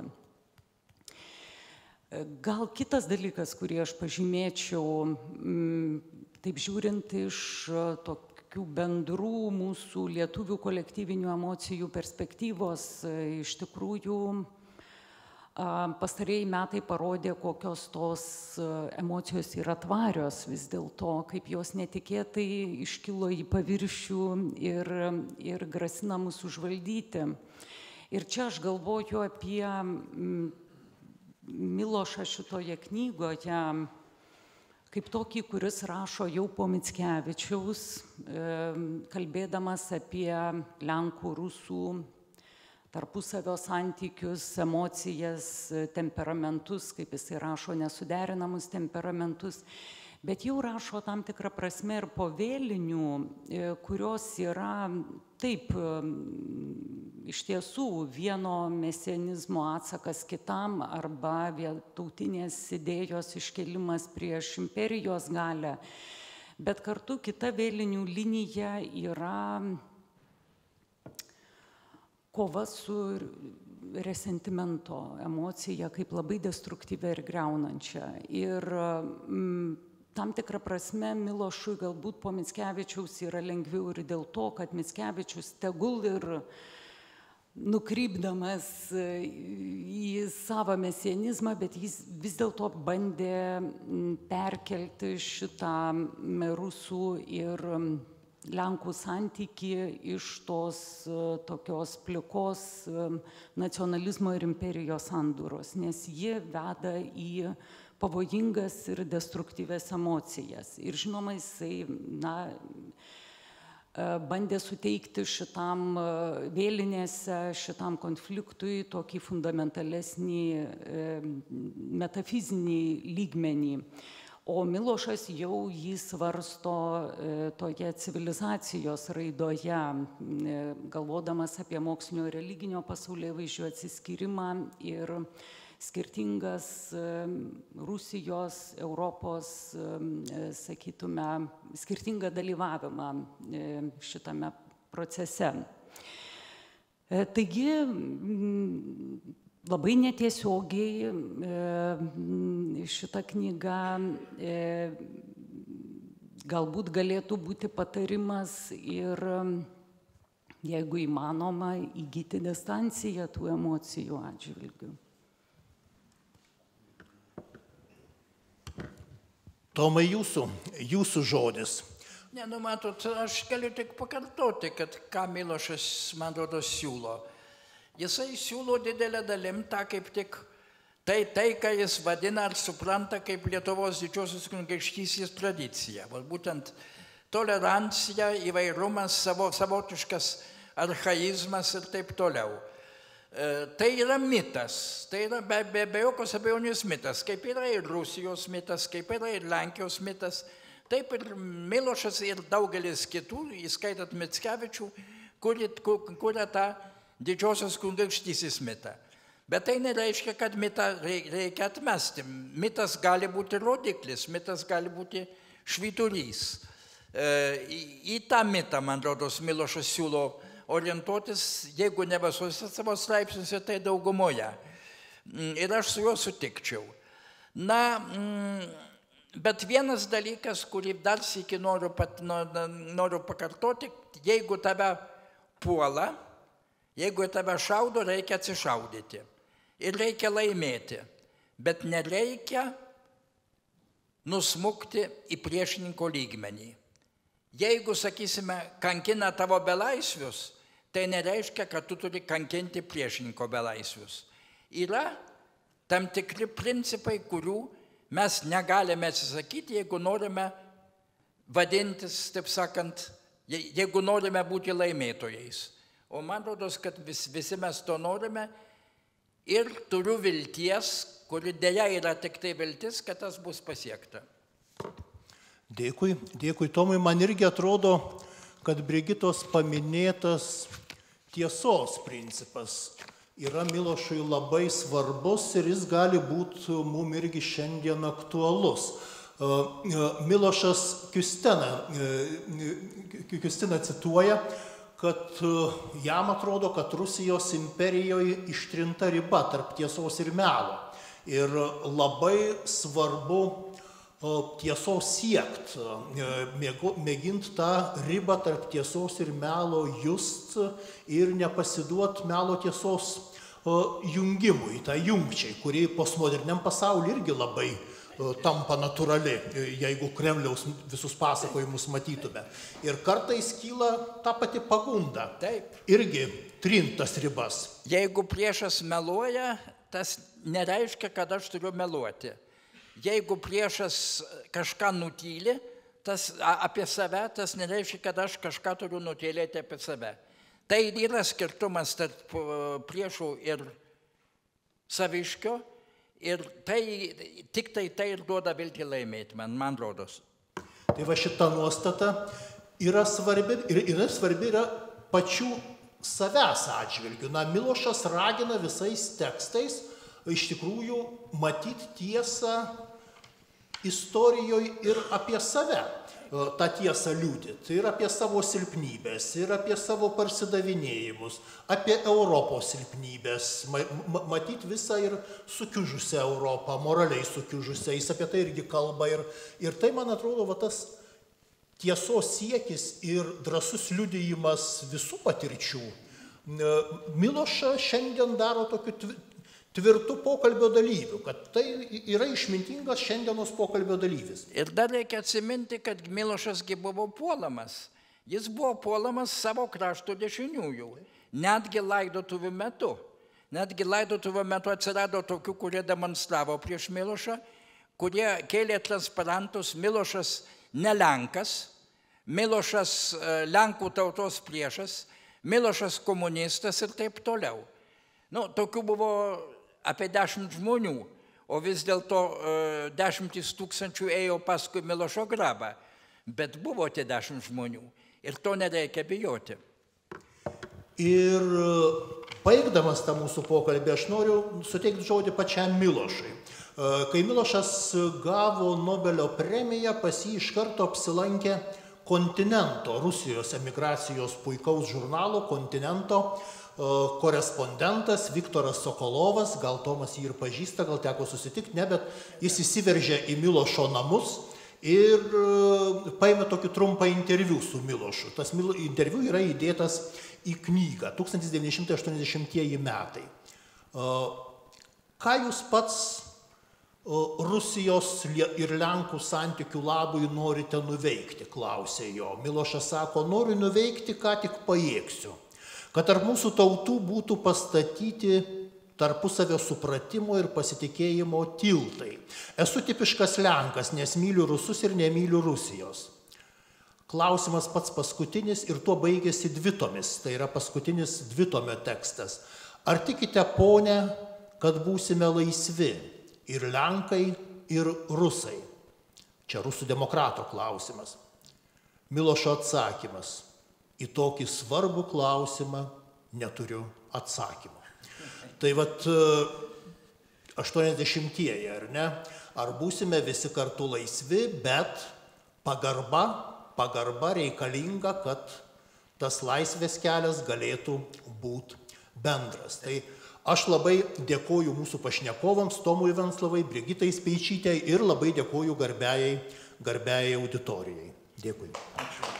Gal kitas dalykas, kurį aš pažymėčiau, taip žiūrint iš tokių bendrų mūsų lietuvių kolektyvinių emocijų perspektyvos, iš tikrųjų pastarieji metai parodė, kokios tos emocijos yra tvarios vis dėlto, kaip jos netikėtai iškilo į paviršių ir grasina mus užvaldyti. Ir čia aš galvoju apie Milošą šitoje knygoje, kaip tokį, kuris rašo jau po Mickevičiaus, kalbėdamas apie Lenkų, Rusų tarpusavio santykius, emocijas, temperamentus, kaip jisai rašo, nesuderinamus temperamentus, bet jau rašo tam tikrą prasme ir po vėlinių, kurios yra taip iš tiesų vieno mesianizmo atsakas kitam arba tautinės idėjos iškėlimas prieš imperijos galią, bet kartu kita vėlinių linija yra kova su resentimento emocija kaip labai destruktyvia ir greunančia. Ir tam tikrą prasme Milošui galbūt po Mickevičiaus yra lengviau ir dėl to, kad Mickevičius tegul ir nukrypdamas į savo mesianizmą, bet jis vis dėlto bandė perkelti šitą rusų ir Lenkų santykį iš tos tokios plikos nacionalizmo ir imperijos sandūros, nes jie veda į pavojingas ir destruktyves emocijas. Ir žinoma, jisai bandė suteikti šitam vėlinėse, šitam konfliktui tokį fundamentalesnį metafizinį lygmenį. O Milošas jau jį svarsto toje civilizacijos raidoje, galvodamas apie mokslinio ir religinio pasaulėvaizdžio atsiskyrimą ir skirtingas Rusijos, Europos, sakytume, skirtingą dalyvavimą šitame procese. Taigi, labai netiesiogiai šita knyga galbūt galėtų būti patarimas ir, jeigu įmanoma, įgyti distanciją tų emocijų atžvilgių. Tomai, jūsų žodis. Ne, nu matot, aš galiu tik pakartoti, kad ką Milošas, man rodo, siūlo. Jisai siūlo didelę dalim tą kaip tik tai, ką jis vadina ar supranta kaip Lietuvos didžiosios kunigaikštystės tradicija. Būtent tolerancija, įvairumas, savotiškas archaizmas ir taip toliau. Tai yra mitas, tai yra be jokios abejonės mitas, kaip yra ir Rusijos mitas, kaip yra ir Lenkijos mitas, taip ir Milošas ir daugelis kitų, įskaitant Mickevičių, kuria tą didžiosios kunigaikštystės mitą. Bet tai nereiškia, kad mitą reikia atmesti. Mitas gali būti rodiklis, mitas gali būti švyturys. Į tą mitą, man rodos, Milošas siūlo orientuotis, jeigu ne visuose savo straipsniuose, tai daugumoje. Ir aš su juo sutikčiau. Na, bet vienas dalykas, kurį dar sykį noriu pakartoti, jeigu tave puola, jeigu tave šaudo, reikia atsišaudyti. Ir reikia laimėti. Bet nereikia nusmukti į priešininko lygmenį. Jeigu, sakysime, kankina tavo belaisvius, tai nereiškia, kad tu turi kankinti priešininko belaisvius. Yra tam tikri principai, kurių mes negalime atsisakyti, jeigu norime vadintis, taip sakant, jeigu norime būti laimėtojais. O man rodos, kad visi mes to norime ir turiu vilties, kuri dėja yra tik tai viltis, kad tas bus pasiekta. Dėkui, Tomai. Man irgi atrodo, kad Brigitos paminėtas tiesos principas yra Milošui labai svarbus ir jis gali būti mums irgi šiandien aktualus. Milošas Kiustina cituoja, kad jam atrodo, kad Rusijos imperijoje ištrinta riba tarp tiesos ir melo. Ir labai svarbu tiesos siekt, mėgint tą ribą tarp tiesos ir melo just ir nepasiduot melo tiesos jungimui, tą jungčiai, kuri postmoderniam pasauliu irgi labai tampa natūrali, jeigu Kremliaus visus pasakojimus matytume. Ir kartais kyla ta pati pagunda. Taip. Irgi trintas ribas. Jeigu priešas meluoja, tas nereiškia, kad aš turiu meluoti. Jeigu priešas kažką nutyli apie save, tas nereiškia, kad aš kažką turiu nutylėti apie save. Tai yra skirtumas tarp priešų ir saviškio ir tik tai ir duoda viltį laimėti, man rodos. Tai va šita nuostata yra svarbi yra pačių savęs atžvilgių. Na, Milošas ragina visais tekstais iš tikrųjų matyti tiesą istorijoje ir apie save, tą tiesą liudyti, ir apie savo silpnybės, ir apie savo parsidavinėjimus, apie Europos silpnybės, matyti visą ir sukiužusią Europą, moraliai sukiužusią, jis apie tai irgi kalba. Ir tai, man atrodo, va, tas tiesos siekis ir drąsus liudijimas visų patirčių. Milošą šiandien daro tokiu tvirtų pokalbio dalyvių, kad tai yra išmintingas šiandienos pokalbio dalyvis. Ir dar reikia atsiminti, kad Milošasgi buvo puolamas. Jis buvo puolamas savo krašto dešiniųjų, netgi laidotuvių metu. Netgi laidotuvių metu atsirado tokių, kurie demonstravo prieš Milošą, kurie kėlė transparantus: Milošas ne Lenkas, Milošas Lenkų tautos priešas, Milošas komunistas ir taip toliau. Nu, tokių buvo apie 10 žmonių, o vis dėlto 10 000 ėjo paskui Milošo grabą. Bet buvo tie 10 žmonių ir to nereikia bijoti. Ir baigdamas tą mūsų pokalbį, aš noriu suteikti žodį pačiam Milošui. Kai Milošas gavo Nobelio premiją, pas jį iš karto apsilankė Kontinento, Rusijos emigracijos puikaus žurnalo Kontinento korespondentas Viktoras Sokolovas, gal Tomas jį ir pažįsta, gal teko susitikti, ne, bet jis įsiveržė į Milošo namus ir paėmė tokį trumpą interviu su Milošu. Tas interviu yra įdėtas į knygą 1980 metai. Ką jūs pats Rusijos ir Lenkų santykių labui norite nuveikti, klausė jo. Milošas sako, noriu nuveikti, ką tik pajėgsiu, kad tarp mūsų tautų būtų pastatyti tarpusavio supratimo ir pasitikėjimo tiltai. Esu tipiškas Lenkas, nes myliu rusus ir nemyliu Rusijos. Klausimas pats paskutinis ir tuo baigėsi dvitomis, tai yra paskutinis dvitomio tekstas. Ar tikite, ponė, kad būsime laisvi ir Lenkai, ir Rusai? Čia rusų demokrato klausimas. Milošo atsakymas. Į tokį svarbų klausimą neturiu atsakymo. Tai vat 80-ieji, ar ne? Ar būsime visi kartu laisvi, bet pagarba reikalinga, kad tas laisvės kelias galėtų būti bendras. Tai aš labai dėkoju mūsų pašnekovams, Tomui Venclovai, Brigitai Speičytei ir labai dėkoju garbiajai auditorijai. Dėkui. Ačiū.